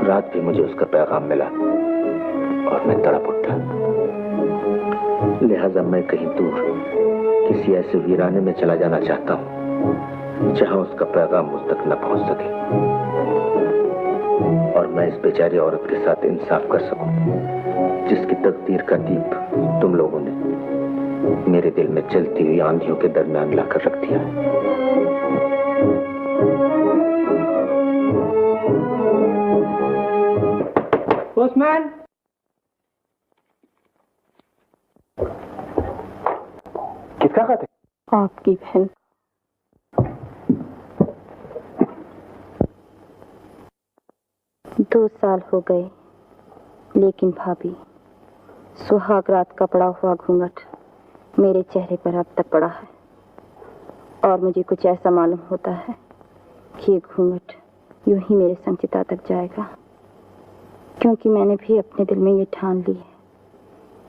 रात भी मुझे उसका पैगाम मिला और मैं तड़प उठा। लिहाजा मैं कहीं दूर किसी ऐसे वीराने में चला जाना चाहता हूं जहां उसका पैगाम मुझ तक न पहुंच सके और मैं इस बेचारी औरत के साथ इंसाफ कर सकूं जिसकी तकदीर का दीप तुम लोगों ने मेरे दिल में चलती हुई आंधियों के दरमियान लाकर रख दिया है। पोस्टमैन, किसका खत है? आपकी बहन। दो साल हो गए, लेकिन भाभी सुहाग रात का पड़ा हुआ घूंघट मेरे चेहरे पर अब तक पड़ा है और मुझे कुछ ऐसा मालूम होता है कि ये घूंघट यूं ही मेरे संग चिता तक जाएगा, क्योंकि मैंने भी अपने दिल में ये ठान ली है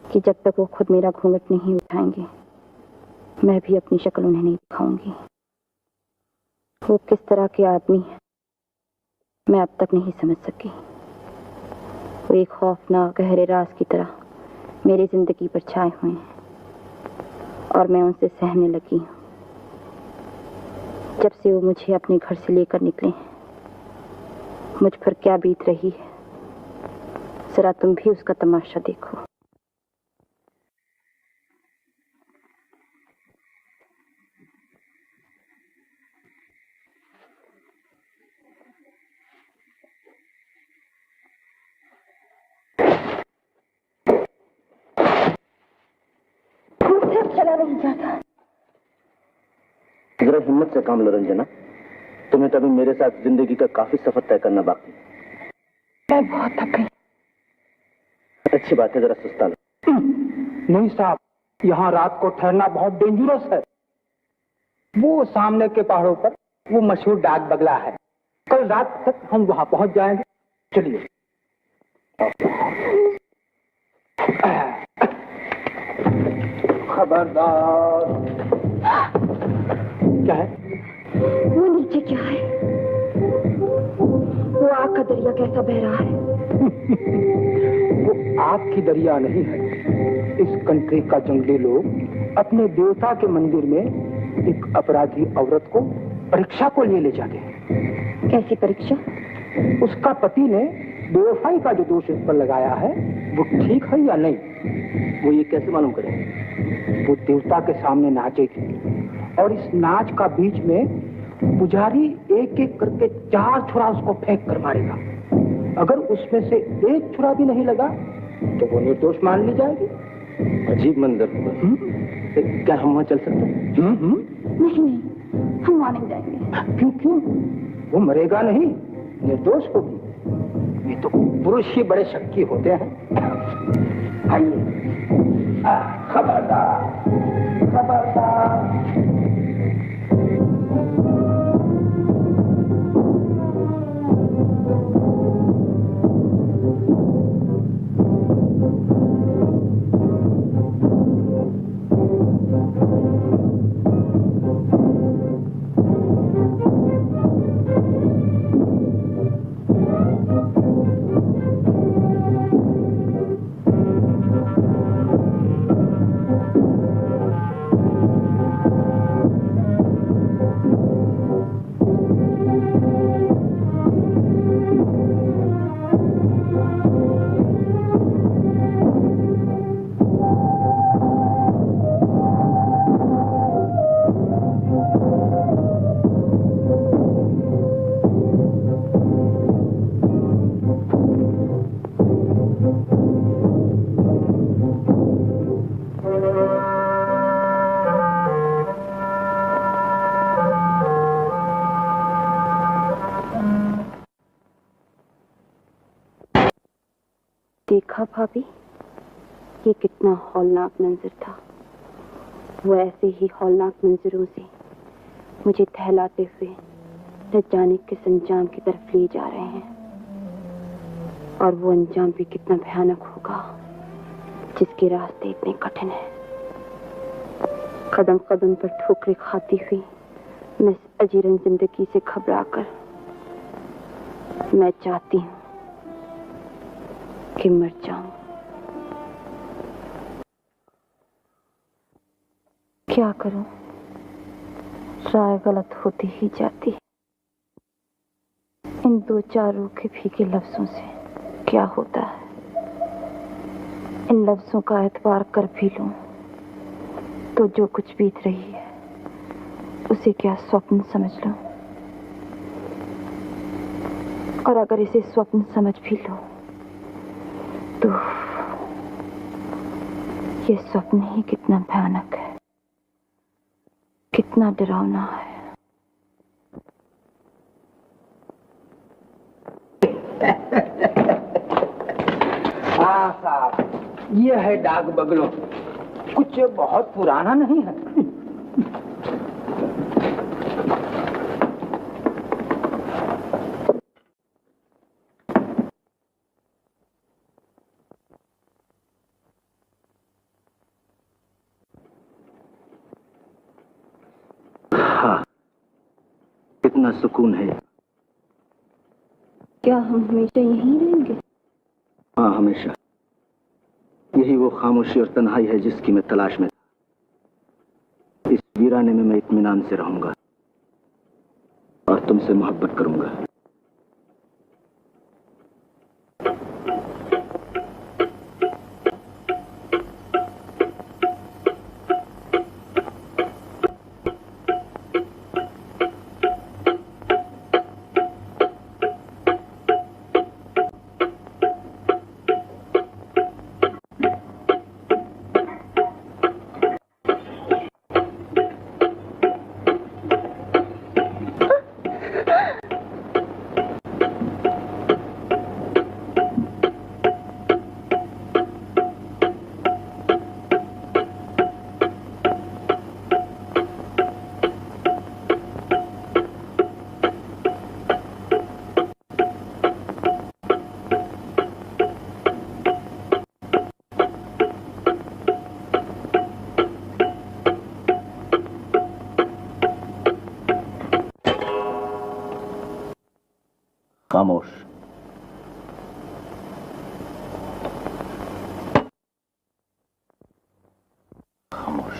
कि जब तक वो खुद मेरा घूंघट नहीं उठाएंगे मैं भी अपनी शक्ल उन्हें नहीं दिखाऊंगी। वो किस तरह के आदमी है मैं अब तक नहीं समझ सकी। वो एक खौफनाक गहरे राज की तरह मेरी जिंदगी पर छाए हुए हैं और मैं उनसे सहने लगी हूँ। जब से वो मुझे अपने घर से लेकर निकले हैं मुझ पर क्या बीत रही है जरा तुम भी उसका तमाशा देखो। चला नहीं जाता। जरा हिम्मत से काम लो रंजना, तुम्हें तभी मेरे साथ जिंदगी का काफी सफर तय करना बाकी। मैं बहुत थक गई। अच्छी बात है, जरा सुस्ता लो। नहीं साहब, यहाँ रात को ठहरना बहुत डेंजरस है। वो सामने के पहाड़ों पर वो मशहूर डाक बंगला है, कल रात तक हम वहां पहुंच जाएंगे। चलिए। खबरदार। क्या है? वो नीचे क्या है? वो आग का दरिया कैसा बह रहा है? वो आग की दरिया नहीं है। इस कंट्री का जंगली लोग अपने देवता के मंदिर में एक अपराधी औरत को परीक्षा को लिए ले जाते हैं। कैसी परीक्षा? उसका पति ने बेवफाई का जो दोष इस पर लगाया है वो ठीक है या नहीं, वो ये कैसे मालूम करें? वो देवता के सामने नाचेगी और इस नाच का बीच में पुजारी एक एक करके 4 छुरा उसको फेंक कर मारेगा। अगर उसमें से एक छुरा भी नहीं लगा तो वो निर्दोष मान ली जाएगी। अजीब मंजर होगा। क्या हम वहां चल सकते हैं? नहीं, हम वहां नहीं जाएंगे। क्यों? वो मरेगा नहीं, निर्दोष होगी। ये तो पुरुष ही बड़े शक्की होते हैं। आइए। खबरदार, खबरदार। देखा भाभी, ये कितना हौलनाक मंजर था। वो ऐसे ही हौलनाक मंजरों से मुझे टहलाते हुए न जाने किस अंजाम की तरफ ले जा रहे हैं, और वो अंजाम भी कितना भयानक होगा जिसके रास्ते इतने कठिन हैं। कदम कदम पर ठोकरें खाती हुई मैं इस अजीरन जिंदगी से घबराकर मैं चाहती हूँ कि मर जाऊं। क्या करूं? राय गलत होती ही जाती। इन 2-4 रूखे फीके लफ्जों से क्या होता है? इन लफ्जों का एतबार कर भी लूं तो जो कुछ बीत रही है उसे क्या स्वप्न समझ लूं, और अगर इसे स्वप्न समझ भी लूं तो ये स्वप्न ही कितना भयानक है, कितना डरावना है। हाँ साहब, ये है डाक बगलों, कुछ बहुत पुराना नहीं है। हाँ, कितना सुकून है। क्या हम हमेशा यहीं रहेंगे? हाँ, हमेशा। यही वो खामोशी और तन्हाई है जिसकी मैं तलाश में था। इस वीराने में मैं इत्मीनान से रहूंगा और तुमसे मोहब्बत करूंगा। खामोश। खामोश।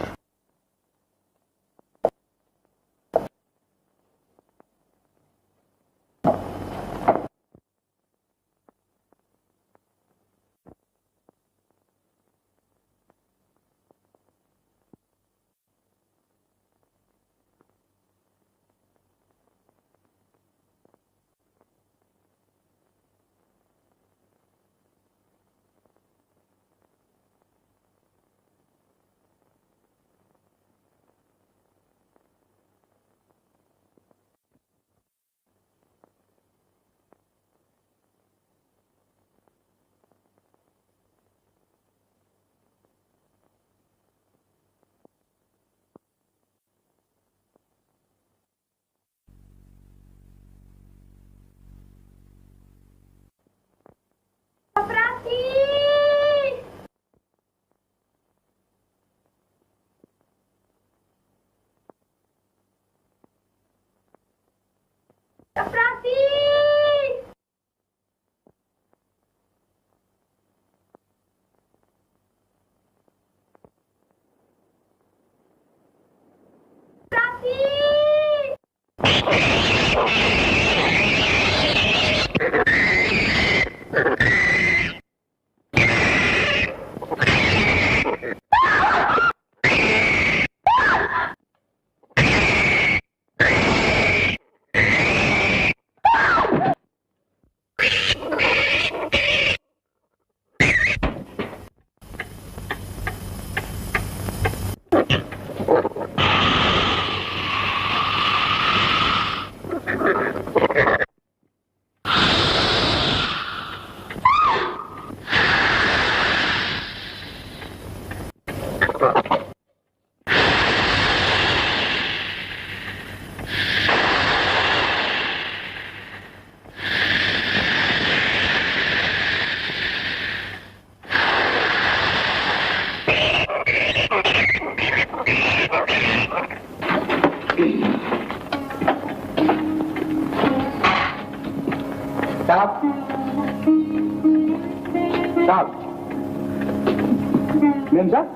मेम साहब,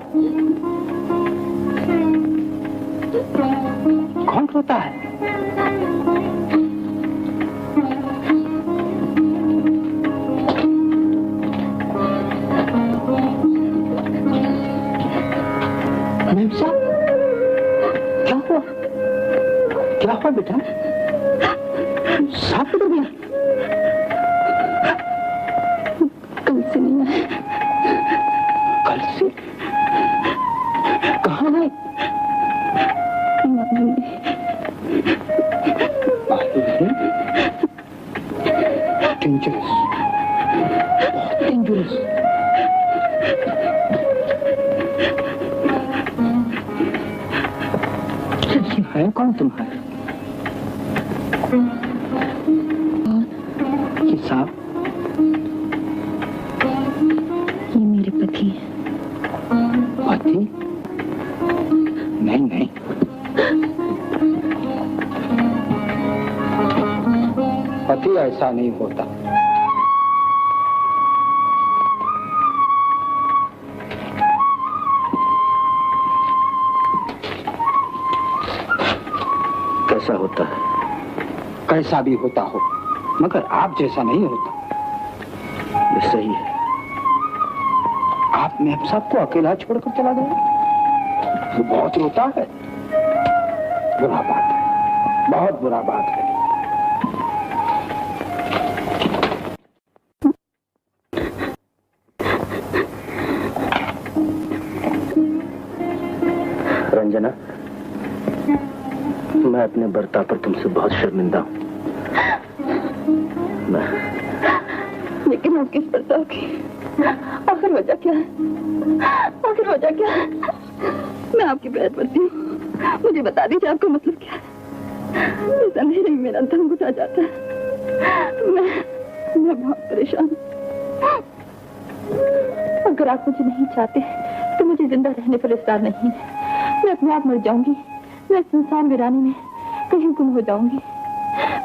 कौन रोता है? मेम साहब, क्या हुआ? क्या हुआ बेटा? सांप पकड़ गया? कल से नहीं आया। कल से? कहाँ है? मालूम नहीं। डेंजरस, बहुत डेंजरस। हूँ तुम्हारा। ये साहब, ये मेरे पति हैं। पति? नहीं नहीं, पति ऐसा नहीं होता। कैसा होता है? कैसा भी होता हो, मगर आप जैसा नहीं होता। ये सही है। आप मेम साहब को अकेला छोड़कर चला गया। वो बहुत रोता है। बुरा बात है, बहुत बुरा बात है। रंजना, मैं अपने बर्ताव पर तुमसे बहुत शर्मिंदा हूँ। लेकिन आप किस बर्ताव की? आखिर वजह क्या है? आखिर वजह क्या है? मैं आपकी पैर पड़ती हूँ, मुझे बता दीजिए आपका मतलब क्या है। इस अंधेरे में मेरा दम घुटा जाता है। मैं बहुत परेशान हूँ। अगर आप मुझे नहीं चाहते तो मुझे जिंदा रहने पर इस्तार नहीं है। मैं अपने आप मर जाऊंगी। मैं संसार वीरानी में कहीं गुम हो जाऊंगी।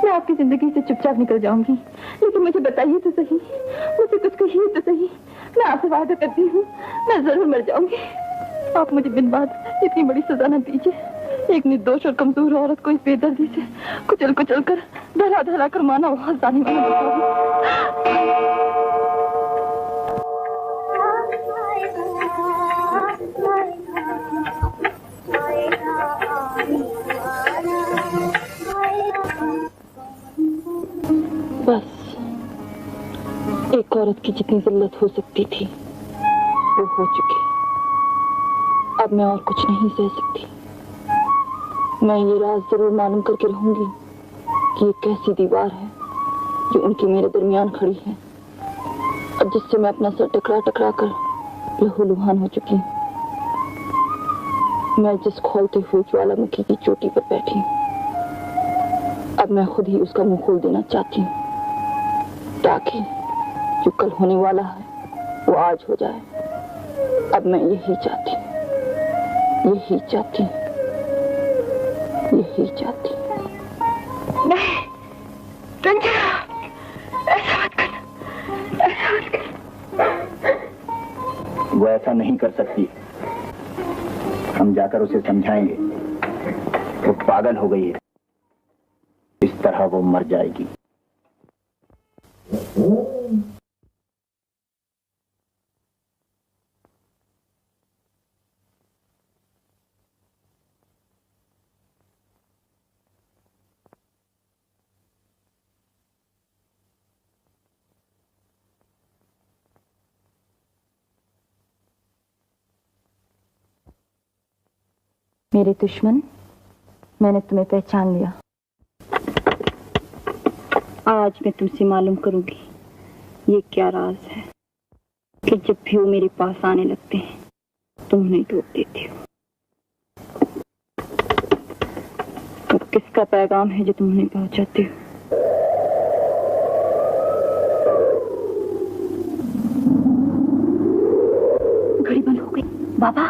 मैं आपकी जिंदगी से चुपचाप निकल जाऊंगी। लेकिन मुझे बताइए तो सही, मुझे कुछ कहिए तो सही। मैं आपसे वादा करती हूँ, मैं जरूर मर जाऊंगी। आप मुझे बिन बात इतनी बड़ी सजा न दीजिए। एक निर्दोष और कमजोर औरत को इस बेदर्दी से कुचल कुचल कर धरा धरा कर माना बहुत जाने वाला। बस एक औरत की जितनी जिल्लत हो सकती थी वो हो चुकी। अब मैं और कुछ नहीं सह सकती। मैं ये राज जरूर मालूम करके रहूंगी कि ये कैसी दीवार है जो उनके मेरे दरमियान खड़ी है और जिससे मैं अपना सर टकरा टकरा कर लहूलुहान हो चुकी हूँ। मैं जिस खोलते हुए ज्वालामुखी की चोटी पर बैठी हूँ, अब मैं खुद ही उसका मुंह खोल देना चाहती हूँ ताकि जो कल होने वाला है वो आज हो जाए। अब मैं यही चाहती हूँ, यही चाहती हूँ, यही चाहती हूँ। नहीं रंजना, ऐसा मत करना, ऐसा मत करना। वो ऐसा नहीं कर सकती। हम जाकर उसे समझाएंगे। वो पागल हो गई है, इस तरह वो मर जाएगी। मेरे दुश्मन, मैंने तुम्हें पहचान लिया। आज मैं तुमसे मालूम करूंगी ये क्या राज है कि जब भी वो मेरे पास आने लगते हैं तुम उन्हें टोक देती हो। अब किसका पैगाम है जो तुम उन्हें पहुंचाते हो? घड़ी बंद हो गई। बाबा,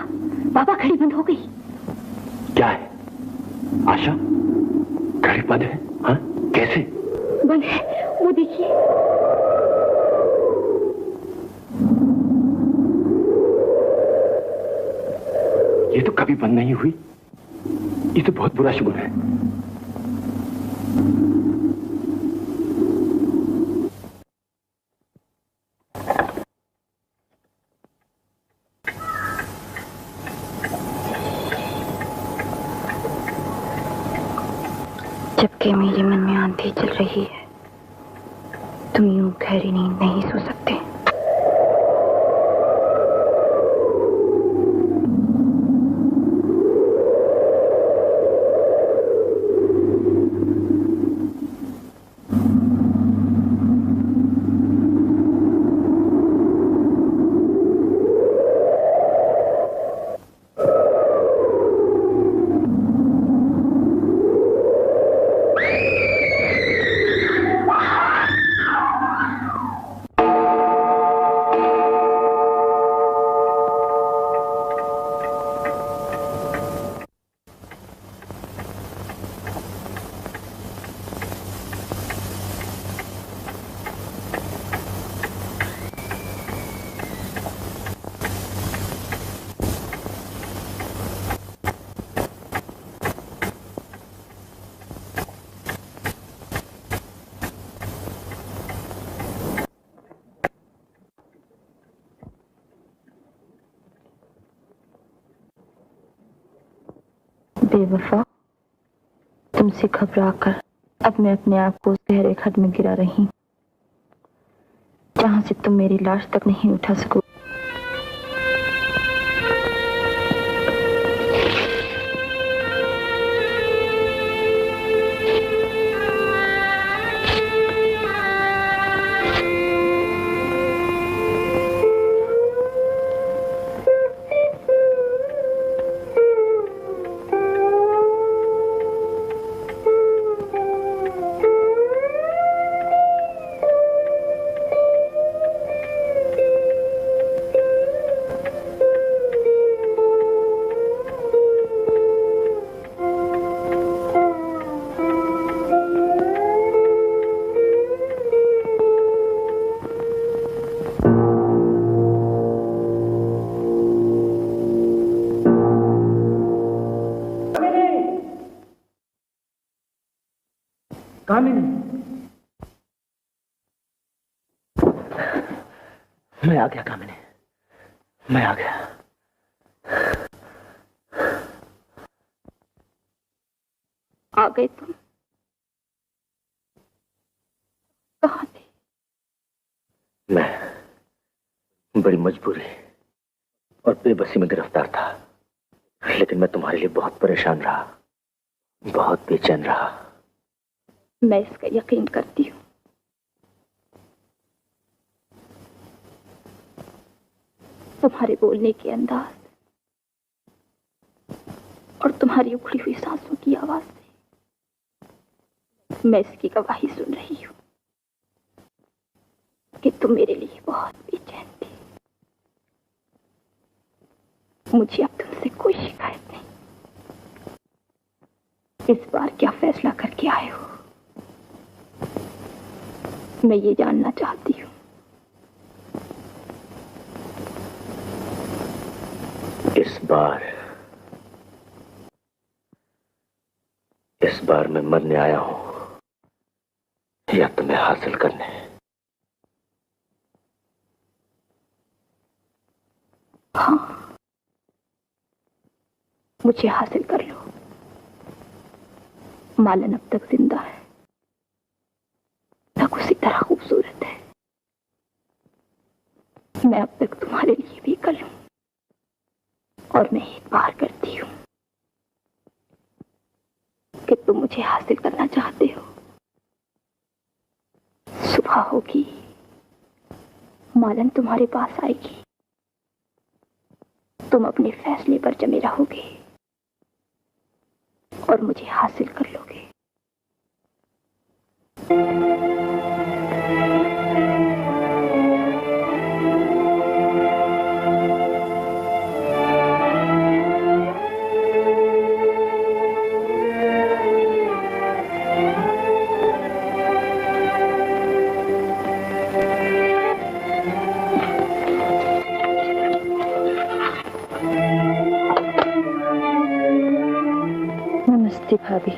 बाबा घड़ी बंद हो गई। क्या है आशा? घड़ी बंद है? हाँ, कैसे बंद है? वो देखिए। ये तो कभी बंद नहीं हुई। ये तो बहुत बुरा शुगुन है। जबकि मेरे मन में आंधी चल रही है, तुम यूं गहरी नींद नहीं सो सकते। बेवफा, तुमसे घबराकर अब मैं अपने आप को उस गहरे खड्ड में गिरा रही हूँ जहां से तुम मेरी लाश तक नहीं उठा सको। मैं आ गया कामिनी, मैं आ गया। आ गए तुम? कहाँ थे? मैं बड़ी मजबूरी और बेबसी में गिरफ्तार था, लेकिन मैं तुम्हारे लिए बहुत परेशान रहा, बहुत बेचैन रहा। मैं इसका यकीन करती हूँ। तुम्हारे बोलने के अंदाज और तुम्हारी उखड़ी हुई सांसों की आवाज से मैं इसकी गवाही सुन रही हूँ कि तुम मेरे लिए बहुत बेचैन थे। मुझे अब तुमसे कोई शिकायत नहीं। इस बार क्या फैसला करके आए हो, मैं ये जानना चाहती हूँ। इस बार मैं मरने आया हूं या तुम्हें हासिल करने। हाँ, मुझे हासिल कर लो। मालन अब तक जिंदा है, तक उसी तरह खूबसूरत है। मैं अब तक तुम्हारे लिए भी कल हूं और मैं एक बार करती हूं कि तुम मुझे हासिल करना चाहते हो। सुबह होगी, मालन तुम्हारे पास आएगी, तुम अपने फैसले पर जमे रहोगे और मुझे हासिल कर लोगे। नमस्ते भाभी।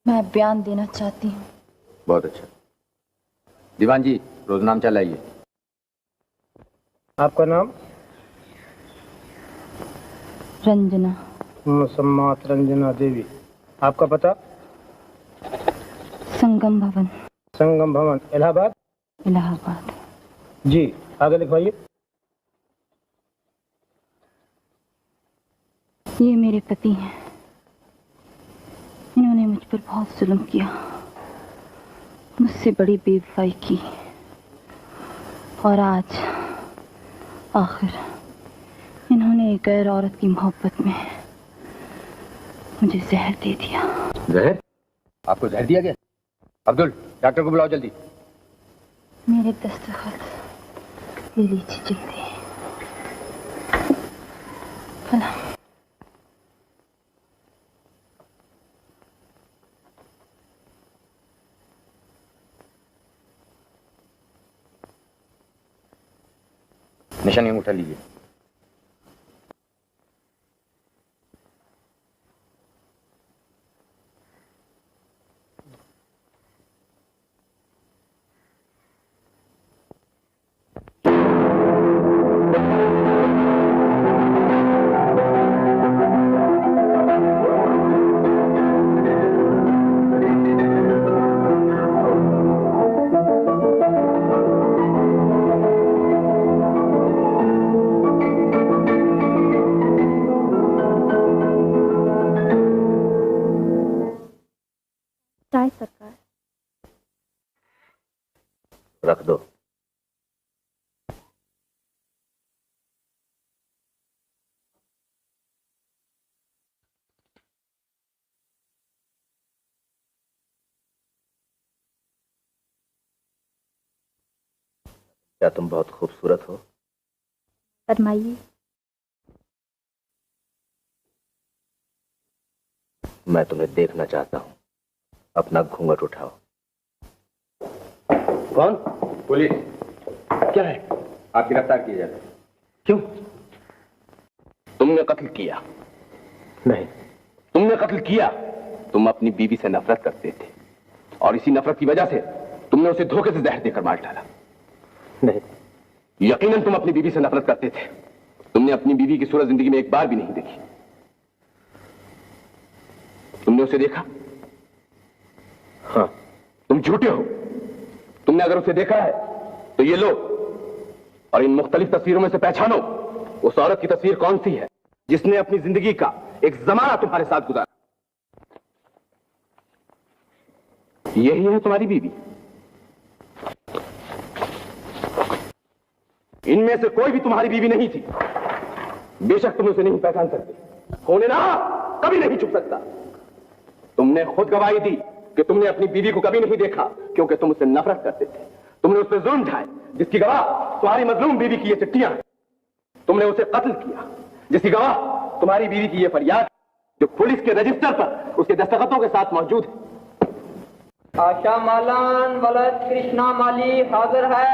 मैं बयान देना चाहती हूँ। बहुत अच्छा। दीवान जी, रोजनामचा लाइए। आपका नाम? रंजना। मुसम्मात रंजना देवी। आपका पता? संगम भवन। संगम भवन, इलाहाबाद? इलाहाबाद। जी, आगे लिखवाइए। ये मेरे पति हैं। इन्होंने मुझ पर बहुत जुल्म किया, मुझसे बड़ी बेवफाई की। और आज आखिर इन्होंने एक गैर औरत की मोहब्बत में मुझे जहर दे दिया। जहर? आपको जहर दिया गया? अब्दुल, डॉक्टर को बुलाओ जल्दी। मेरे दस्तखत ले लीजिए जल्दी। भला निशानी अंगूठा लीजिए। सरकार रख दो। क्या तुम बहुत खूबसूरत हो? फरमाइए। मैं तुम्हें देखना चाहता हूं। अपना घूंघट उठाओ। कौन? पुलिस। क्या है? आप गिरफ्तार किए जाते। क्यों? तुमने कत्ल किया? नहीं। तुमने कत्ल किया? तुम अपनी बीवी से नफरत करते थे और इसी नफरत की वजह से तुमने उसे धोखे से जहर देकर मार डाला। नहीं। यकीनन तुम अपनी बीवी से नफरत करते थे। तुमने अपनी बीवी की सूरत जिंदगी में एक बार भी नहीं देखी। तुमने उसे देखा? हाँ। तुम झूठे हो। तुमने अगर उसे देखा है तो ये लो और इन मुख्तलिफ तस्वीरों में से पहचानो उस औरत की तस्वीर कौन सी है जिसने अपनी जिंदगी का एक जमाना तुम्हारे साथ गुजारा। यही है तुम्हारी बीवी। इनमें से कोई भी तुम्हारी बीवी नहीं थी। बेशक तुम उसे नहीं पहचान सकते, होने ना कभी नहीं छुप सकता। तुमने खुद गवाही दी कि तुमने अपनी बीवी को कभी नहीं देखा क्योंकि तुम उससे नफरत करते थे। तुमने उस पर जुल्म ढाए जिसकी गवाह तुम्हारी मजलूम बीवी की ये चिट्ठियां हैं। तुमने उसे कत्ल किया जिसकी गवाह तुम्हारी बीवी की ये फरियाद जो पुलिस के रजिस्टर पर उसके दस्तखतों के साथ मौजूद है। आशा मालान वलद कृष्णा माली हाजिर है।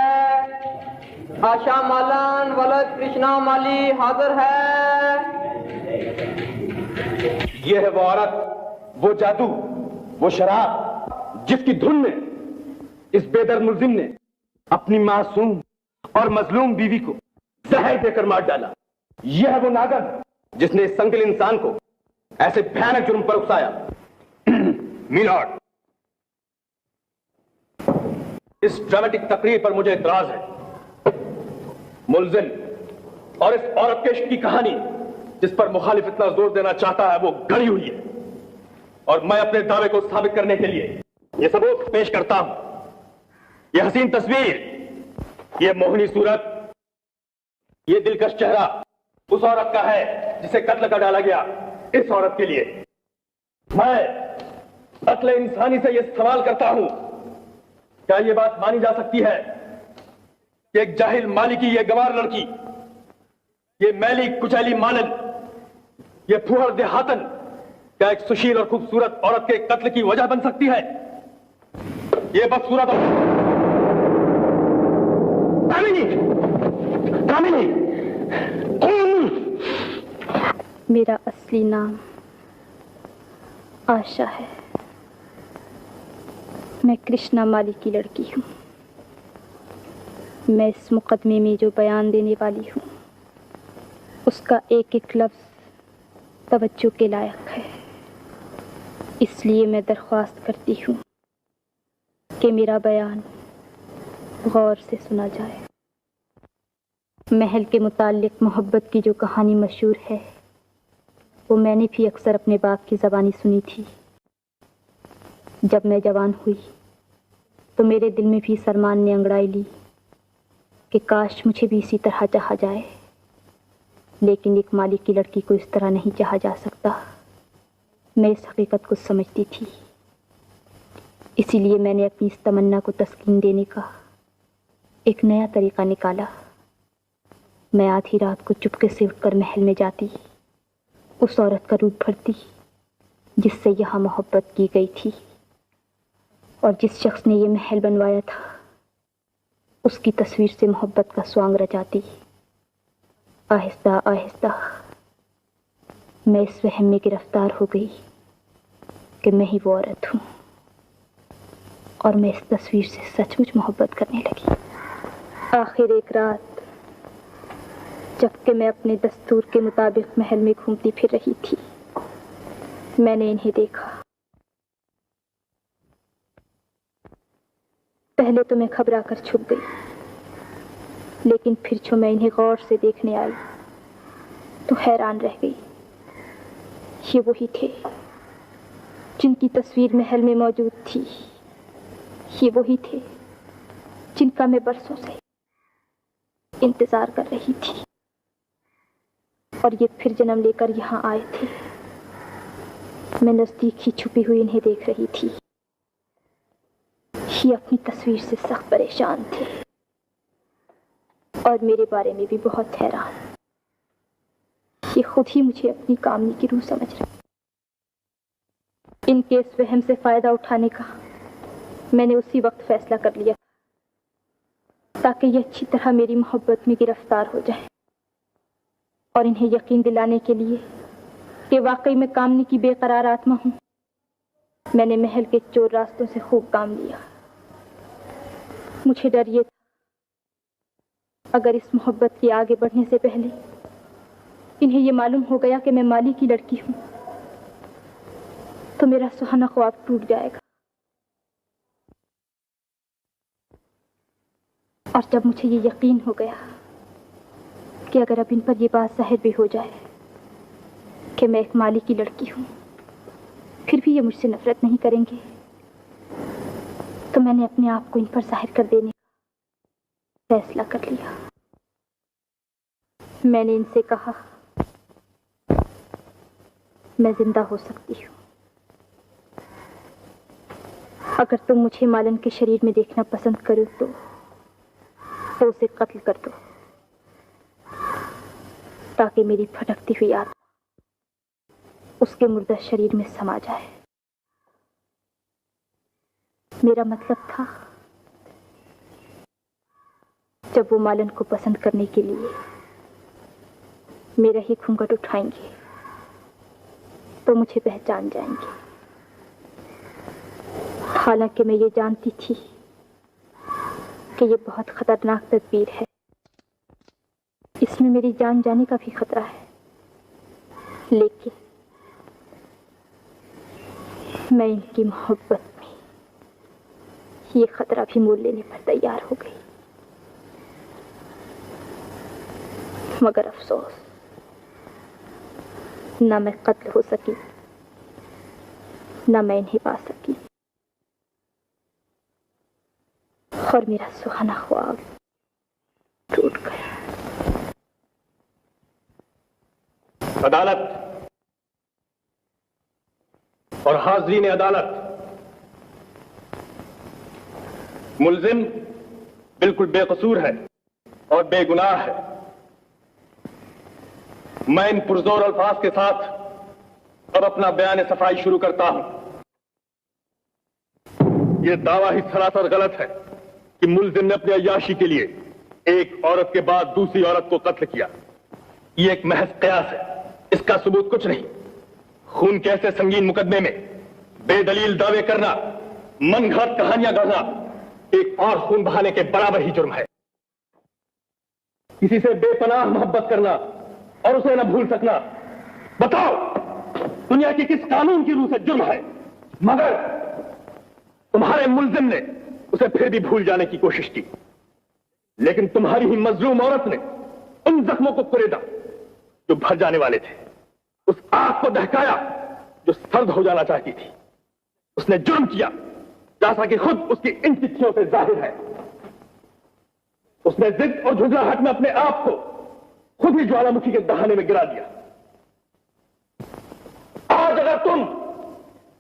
आशा मालान वलद कृष्णा माली हाजिर है। यह है वो औरत, वो जादू, वो शराब जिसकी धुन में इस बेदर्द मुलजिम ने अपनी मासूम और मजलूम बीवी को जहर देकर मार डाला। यह है वो नागन जिसने इस संगिल इंसान को ऐसे भयानक जुर्म पर उकसाया। मिलॉर्ड, इस ड्रामेटिक तकरीर पर मुझे इतराज है। मुलजिम और इस औरत के इश्क की कहानी जिस पर मुखालिफ इतना जोर देना चाहता है वो गढ़ी हुई है और मैं अपने दावे को साबित करने के लिए यह सबूत पेश करता हूं। यह हसीन तस्वीर, यह मोहनी सूरत, यह दिलकश चेहरा उस औरत का है जिसे कत्ल कर डाला गया। इस औरत के लिए मैं अक्ल इंसानी से यह सवाल करता हूं, क्या यह बात मानी जा सकती है कि एक जाहिल माली की यह गंवार लड़की, यह मैली कुचैली मालन, यह फुहर देहातन क्या एक सुशील और खूबसूरत औरत के कत्ल की वजह बन सकती है? यह बदसूरत कामिनी, मेरा असली नाम आशा है। मैं कृष्णा माली की लड़की हूँ। मैं इस मुकदमे में जो बयान देने वाली हूँ उसका एक एक लफ्ज तवज्जो के लायक है। इसलिए मैं दरख्वास्त करती हूँ कि मेरा बयान गौर से सुना जाए। महल के मुताल्लिक मोहब्बत की जो कहानी मशहूर है वो मैंने भी अक्सर अपने बाप की ज़बानी सुनी थी। जब मैं जवान हुई तो मेरे दिल में भी सरमान ने अंगड़ाई ली कि काश मुझे भी इसी तरह चाहा जाए, लेकिन एक मालिक की लड़की को इस तरह नहीं चाहा जा सकता। मैं इस हकीकत को समझती थी, इसीलिए मैंने अपनी इस तमन्ना को तस्कीन देने का एक नया तरीका निकाला। मैं आधी रात को चुपके से उठकर महल में जाती, उस औरत का रूप भरती जिससे यहाँ मोहब्बत की गई थी, और जिस शख्स ने ये महल बनवाया था उसकी तस्वीर से मोहब्बत का स्वांग रचाती। आहिस्ता आहिस्ता मैं इस वहम में गिरफ्तार हो गई कि मैं ही वो औरत हूँ, और मैं इस तस्वीर से सचमुच मोहब्बत करने लगी। आखिर एक रात जबकि मैं अपने दस्तूर के मुताबिक महल में घूमती फिर रही थी, मैंने इन्हें देखा। पहले तो मैं घबरा कर छुप गई, लेकिन फिर जो मैं इन्हें गौर से देखने आई तो हैरान रह गई। ये वही थे जिनकी तस्वीर महल में मौजूद थी, ये वही थे जिनका मैं बरसों से इंतजार कर रही थी, और ये फिर जन्म लेकर यहाँ आए थे। मैं नजदीक ही छुपी हुई इन्हें देख रही थी। ये अपनी तस्वीर से सख्त परेशान थे और मेरे बारे में भी बहुत हैरान। ये खुद ही मुझे अपनी कामनी की रूह समझ रहे। इनके इस वहम से फायदा उठाने का मैंने उसी वक्त फैसला कर लिया ताकि ये अच्छी तरह मेरी मोहब्बत में गिरफ्तार हो जाए, और इन्हें यकीन दिलाने के लिए कि वाकई मैं कामनी की बेकरार आत्मा हूं, मैंने महल के चोर रास्तों से खूब काम लिया। मुझे डर ये था अगर इस मोहब्बत के आगे बढ़ने से पहले इन्हें ये मालूम हो गया कि मैं माली की लड़की हूं तो मेरा सुहाना ख्वाब टूट जाएगा। और जब मुझे ये यकीन हो गया कि अगर अब इन पर यह बात जाहिर भी हो जाए कि मैं एक माली की लड़की हूं, फिर भी ये मुझसे नफरत नहीं करेंगे, तो मैंने अपने आप को इन पर जाहिर कर देने का फैसला कर लिया। मैंने इनसे कहा, मैं जिंदा हो सकती हूँ, अगर तुम मुझे मालन के शरीर में देखना पसंद करो तो उसे कत्ल कर दो, ताकि मेरी भटकती हुई आत्मा उसके मुर्दा शरीर में समा जाए। मेरा मतलब था जब वो मालन को पसंद करने के लिए मेरा ही घूंघट उठाएंगे तो मुझे पहचान जाएंगे। हालांकि मैं ये जानती थी कि ये बहुत खतरनाक तदबीर है, इसमें मेरी जान जाने का भी खतरा है, लेकिन मैं इनकी मोहब्बत में ये खतरा भी मोल लेने पर तैयार हो गई। मगर अफसोस, ना मैं कत्ल हो सकी, ना मैं इन्हें पा सकी, और मेरा सुहाना ख्वाब टूट गया। अदालत और हाज़रीन अदालत, मुल्जिम बिल्कुल बेकसूर है और बेगुनाह है। मैं इन पुरजोर अल्फाज के साथ अब अपना बयान सफाई शुरू करता हूं। यह दावा ही सरासर गलत है कि मुल्जिम ने अपनी अय्याशी के लिए एक औरत के बाद दूसरी औरत को कत्ल किया। यह एक महज कयास है, इसका सबूत कुछ नहीं। खून के ऐसे संगीन मुकदमे में बेदलील दावे करना, मनगढ़ंत कहानियां गढ़ना एक और खून बहाने के बराबर ही जुर्म है। किसी से बेपनाह मोहब्बत करना और उसे न भूल सकना, बताओ दुनिया की किस कानून की रूह से जुर्म है? मगर तुम्हारे मुल्जिम ने उसे फिर भी भूल जाने की कोशिश की, लेकिन तुम्हारी ही मजलूम औरत ने उन जख्मों को कुरेदा जो भर जाने वाले थे, उस आग को दहकाया जो सर्द हो जाना चाहती थी। उसने जुर्म किया जैसा कि खुद उसकी इन चिट्ठियों से जाहिर है। उसने जिद और झुंझलाहट में अपने आप को खुद ही ज्वालामुखी के दहाने में गिरा दिया। आज अगर तुम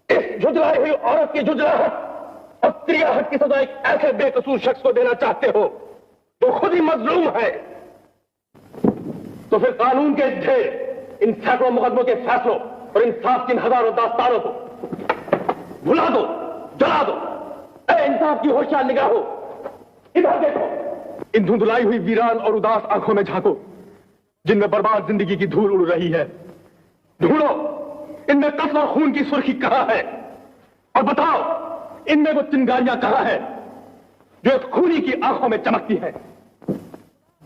इस झुंझलाई हुई औरत की झुंझलाहट और क्रियाहट की सजा एक ऐसे बेकसूर शख्स को देना चाहते हो जो खुद ही मजलूम है, तो फिर कानून के ढेर इन सैकड़ों मुकदमों के फैसलों और इंसाफ की इन हजारों दास्तानों को भुला दो, जला दो। ऐ इंसाफ की होशियार निगाहो, इधर देखो। इन धुंधलाई हुई वीरान और उदास आंखों में झांको जिनमें बर्बाद जिंदगी की धूल उड़ रही है। ढूंढो इनमें कत्ल और खून की सुर्खी कहां है, और बताओ इनमें वो चिंगारियां कहां है जो एक खूनी की आंखों में चमकती है।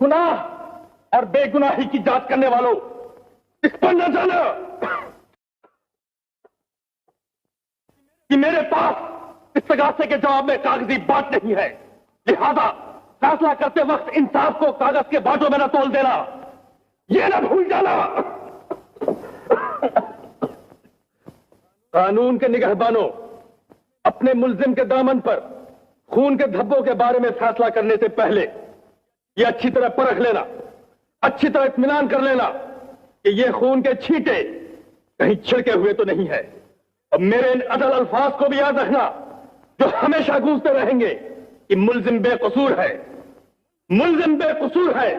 गुनाह और बेगुनाही की जांच करने वालों, इस पर न जाना कि मेरे पास इस तगासे के जवाब में कागजी बात नहीं है। लिहाजा फैसला करते वक्त इंसाफ को कागज के बाटों में न तोल देना, यह न भूल जाना। कानून के निगहबानों, अपने मुल्जिम के दामन पर खून के धब्बों के बारे में फैसला करने से पहले यह अच्छी तरह परख लेना, अच्छी तरह इत्मीनान कर लेना कि ये खून के छींटे कहीं छिड़के हुए तो नहीं है। अब मेरे इन अदल अल्फाज को भी याद रखना जो हमेशा गूंजते रहेंगे कि मुल्जिम बेकसूर है, मुल्जिम बेकसूर है,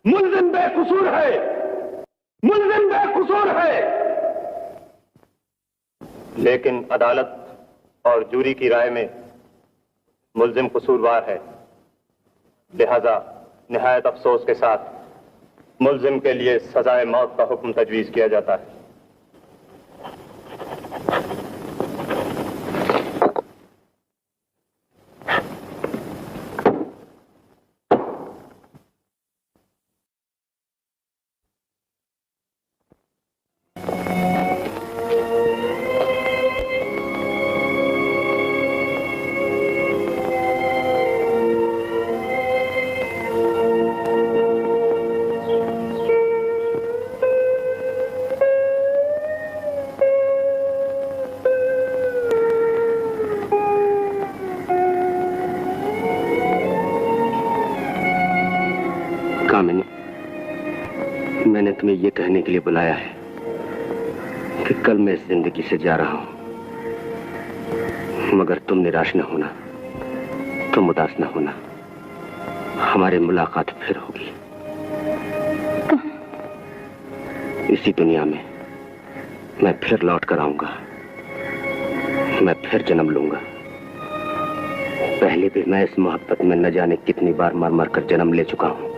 मुल्जिम बेकसूर है, मुल्जिम बेकसूर है। लेकिन अदालत और जूरी की राय में मुल्जिम कसूरवार है। लिहाजा निहायत अफसोस के साथ मुल्जिम के लिए सजाए मौत का हुक्म तजवीज किया जाता है। मैंने तुम्हें यह कहने के लिए बुलाया है कि कल मैं इस जिंदगी से जा रहा हूं, मगर तुम निराश न होना, तुम उदास न होना। हमारी मुलाकात फिर होगी इसी दुनिया में। मैं फिर लौट कर आऊंगा, मैं फिर जन्म लूंगा। पहले भी मैं इस मोहब्बत में न जाने कितनी बार मर मर कर जन्म ले चुका हूं।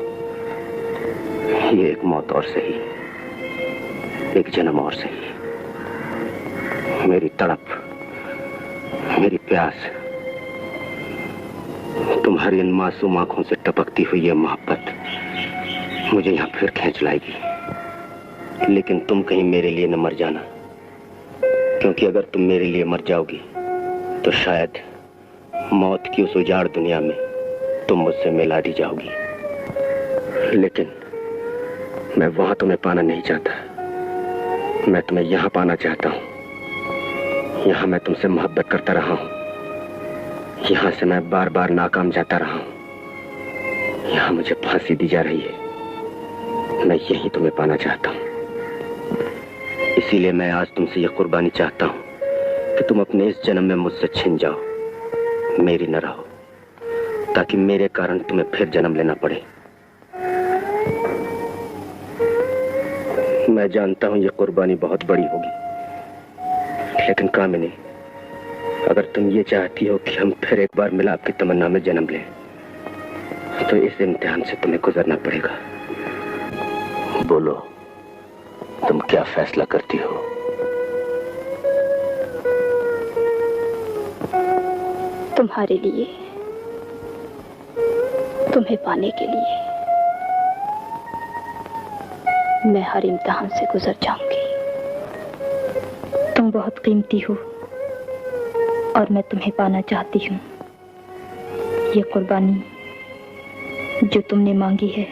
ये एक मौत और सही, एक जन्म और सही। मेरी तड़प, मेरी प्यास, तुम्हारी इन मासूम आंखों से टपकती हुई ये मोहब्बत मुझे यहां फिर खींच लाएगी। लेकिन तुम कहीं मेरे लिए न मर जाना, क्योंकि अगर तुम मेरे लिए मर जाओगी तो शायद मौत की उस उजाड़ दुनिया में तुम मुझसे मिला दी जाओगी। लेकिन मैं वहां तुम्हें पाना नहीं चाहता, मैं तुम्हें यहां पाना चाहता हूं। यहां मैं तुमसे मोहब्बत करता रहा हूं, यहां से मैं बार बार नाकाम जाता रहा हूं। यहां मुझे फांसी दी जा रही है, मैं यही तुम्हें पाना चाहता हूं। इसीलिए मैं आज तुमसे यह कुर्बानी चाहता हूं कि तुम अपने इस जन्म में मुझसे छिन जाओ, मेरी न रहो, ताकि मेरे कारण तुम्हें फिर जन्म लेना पड़े। मैं जानता हूं यह कुर्बानी बहुत बड़ी होगी, लेकिन कामिनी, अगर तुम ये चाहती हो कि हम फिर एक बार मिलाप की तमन्ना में जन्म लें, तो इस इम्तिहान से तुम्हें गुजरना पड़ेगा। बोलो, तुम क्या फैसला करती हो? तुम्हारे लिए, तुम्हें पाने के लिए मैं हर इम्तिहान से गुजर जाऊंगी। तुम बहुत कीमती हो और मैं तुम्हें पाना चाहती हूँ। ये कुर्बानी जो तुमने मांगी है,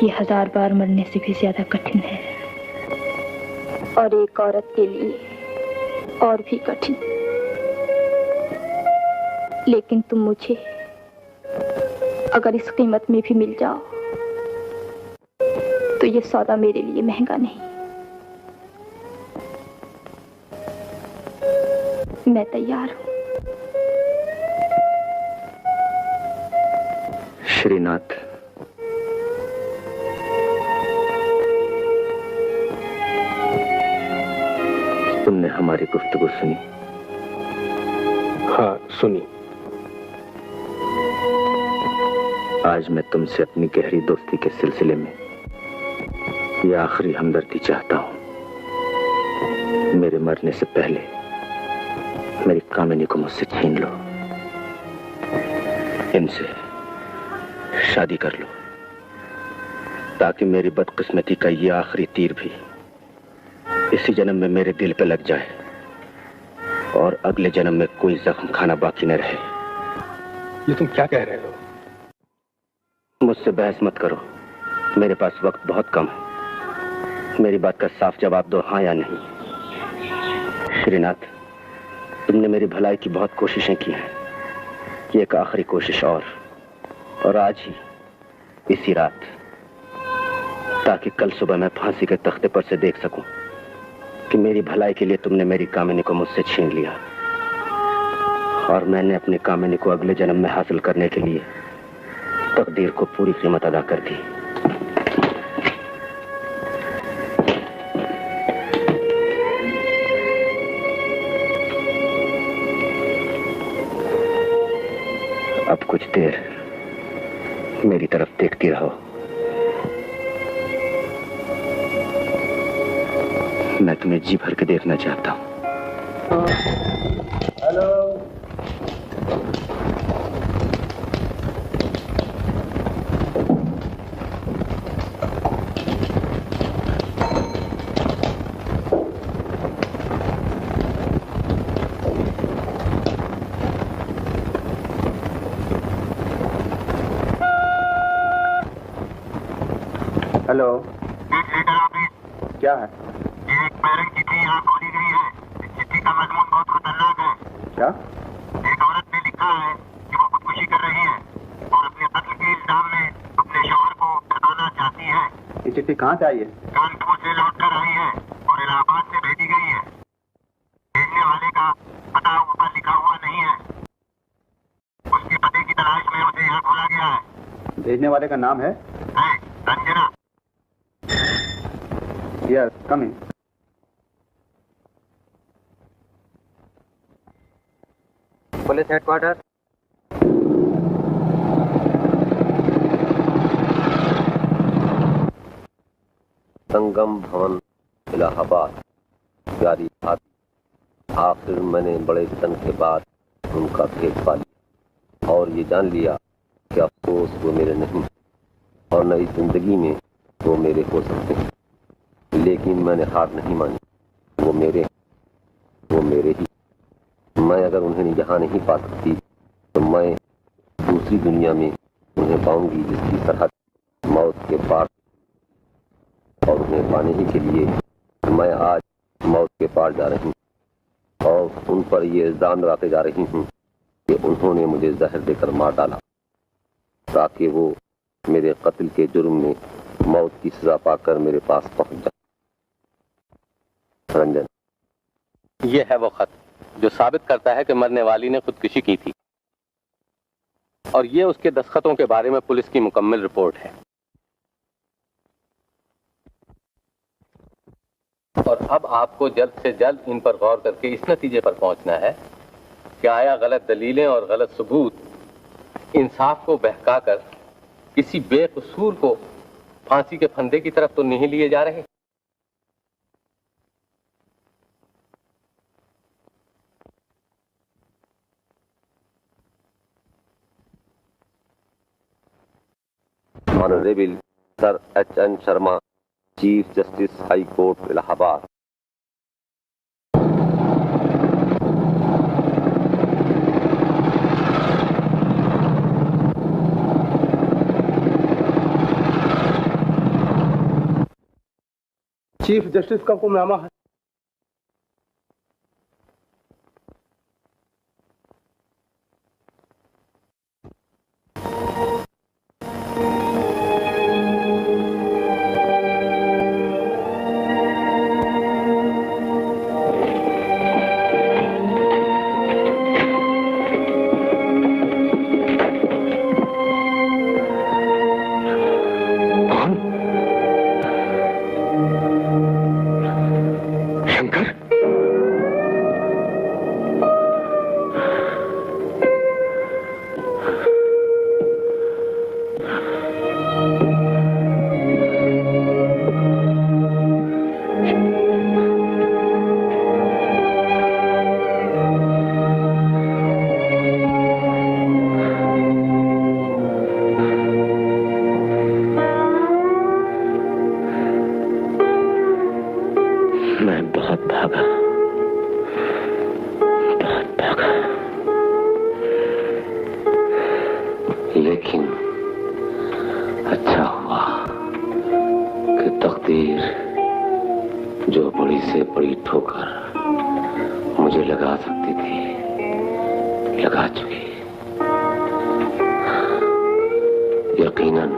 ये 1000 बार मरने से भी ज्यादा कठिन है, और एक औरत के लिए और भी कठिन। लेकिन तुम मुझे अगर इस कीमत में भी मिल जाओ तो ये सौदा मेरे लिए महंगा नहीं। मैं तैयार हूं। श्रीनाथ, तुमने हमारी गुफ्तगू सुनी? हाँ, सुनी। आज मैं तुमसे अपनी गहरी दोस्ती के सिलसिले में ये आखिरी हमदर्दी चाहता हूं। मेरे मरने से पहले मेरी कामिनी को मुझसे छीन लो, इनसे शादी कर लो, ताकि मेरी बदकिस्मती का ये आखिरी तीर भी इसी जन्म में मेरे दिल पे लग जाए और अगले जन्म में कोई जख्म खाना बाकी न रहे। ये तुम क्या कह रहे हो? मुझसे बहस मत करो, मेरे पास वक्त बहुत कम है। मेरी बात का साफ जवाब दो, हाँ या नहीं। श्रीनाथ, तुमने मेरी भलाई की बहुत कोशिशें की हैं। ये एक आखिरी कोशिश और आज ही इसी रात, ताकि कल सुबह मैं फांसी के तख्ते पर से देख सकूं कि मेरी भलाई के लिए तुमने मेरी कामिनी को मुझसे छीन लिया और मैंने अपनी कामिनी को अगले जन्म में हासिल करने के लिए तकदीर को पूरी कीमत अदा कर दी। अब कुछ देर मेरी तरफ देखती रहो। मैं तुम्हें जी भर के देखना चाहता हूं। हेलो, हेलो, क्या है? एक पैरंग चिट्ठी यहाँ खोली गई है। इस चिट्ठी का मजमून बहुत खतरनाक है। क्या? एक औरत ने लिखा है कि वो खुदकुशी कर रही है और अपने कत्ल के इल्जाम में अपने शौहर को हटाना चाहती है। ये चिट्ठी कहाँ से आई है? कानपुर से लौट कर आई है और इलाहाबाद से भेजी गई है। भेजने वाले का पता ऊपर लिखा हुआ नहीं है। उसके पते की तलाश में उसे यहाँ खोला गया है। भेजने वाले का नाम है? Ranjana. Yes, come in. Police headquarters. Sangam Bhawan, Allahabad. प्यारी भाभी, आखिर मैंने बड़े दिन के बाद उनका भेद पा लिया और ये जान लिया कि अफसोस वो मेरे नहीं और नई जिंदगी में वो मेरे हो सकते हैं। लेकिन मैंने हार नहीं मानी। वो मेरे ही। मैं अगर उन्हें यहाँ नहीं पा सकती तो मैं दूसरी दुनिया में उन्हें पाऊंगी, जिसकी सरहद मौत के पार। और उन्हें पाने ही के लिए मैं आज मौत के पार जा रही हूँ और उन पर ये इल्जाम लगाते जा रही हूँ कि उन्होंने मुझे जहर देकर मार डाला ताकि वो मेरे कत्ल के जुर्म में मौत की सजा पाकर मेरे पास पहुंच जाए। रंजन, ये है वो खत जो साबित करता है कि मरने वाली ने खुदकुशी की थी और ये उसके दस्तखतों के बारे में पुलिस की मुकम्मल रिपोर्ट है। और अब आपको जल्द से जल्द इन पर गौर करके इस नतीजे पर पहुंचना है कि आया गलत दलीलें और गलत सबूत इंसाफ को बहकाकर किसी बेकसूर को फांसी के फंदे की तरफ तो नहीं लिए जा रहे। Honourable sir H.N. Sharma, chief justice high court, Allahabad. Chief justice का हुक्मनामा है। अच्छा हुआ कि तकदीर जो बड़ी से बड़ी ठोकर मुझे लगा सकती थी लगा चुकी। यकीनन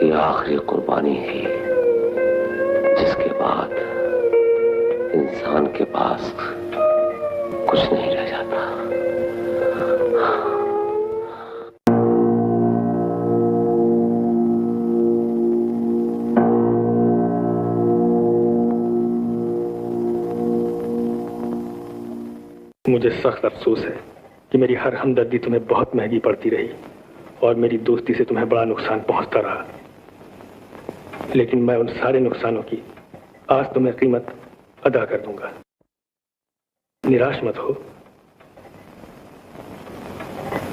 ये आखिरी कुर्बानी थी जिसके बाद इंसान के पास कुछ नहीं रह जाता। मुझे सख्त अफसोस है कि मेरी हर हमदर्दी तुम्हें बहुत महंगी पड़ती रही और मेरी दोस्ती से तुम्हें बड़ा नुकसान पहुंचता रहा। लेकिन मैं उन सारे नुकसानों की आज तुम्हें कीमत अदा कर दूंगा। निराश मत हो।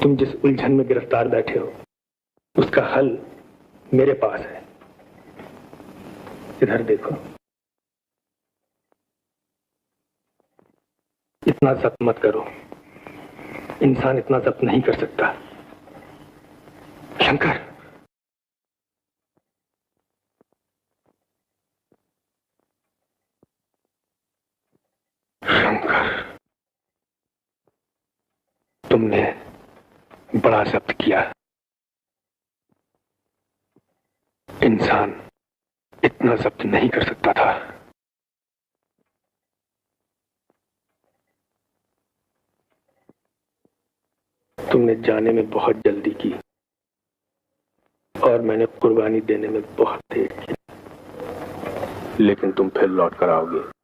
तुम जिस उलझन में गिरफ्तार बैठे हो उसका हल मेरे पास है। इधर देखो। इतना जब्त मत करो। इंसान इतना जब्त नहीं कर सकता। शंकर, शंकर, तुमने बड़ा जब्त किया। इंसान इतना जब्त नहीं कर सकता था। तुमने जाने में बहुत जल्दी की और मैंने कुर्बानी देने में बहुत देर की, लेकिन तुम फिर लौट कर आओगे।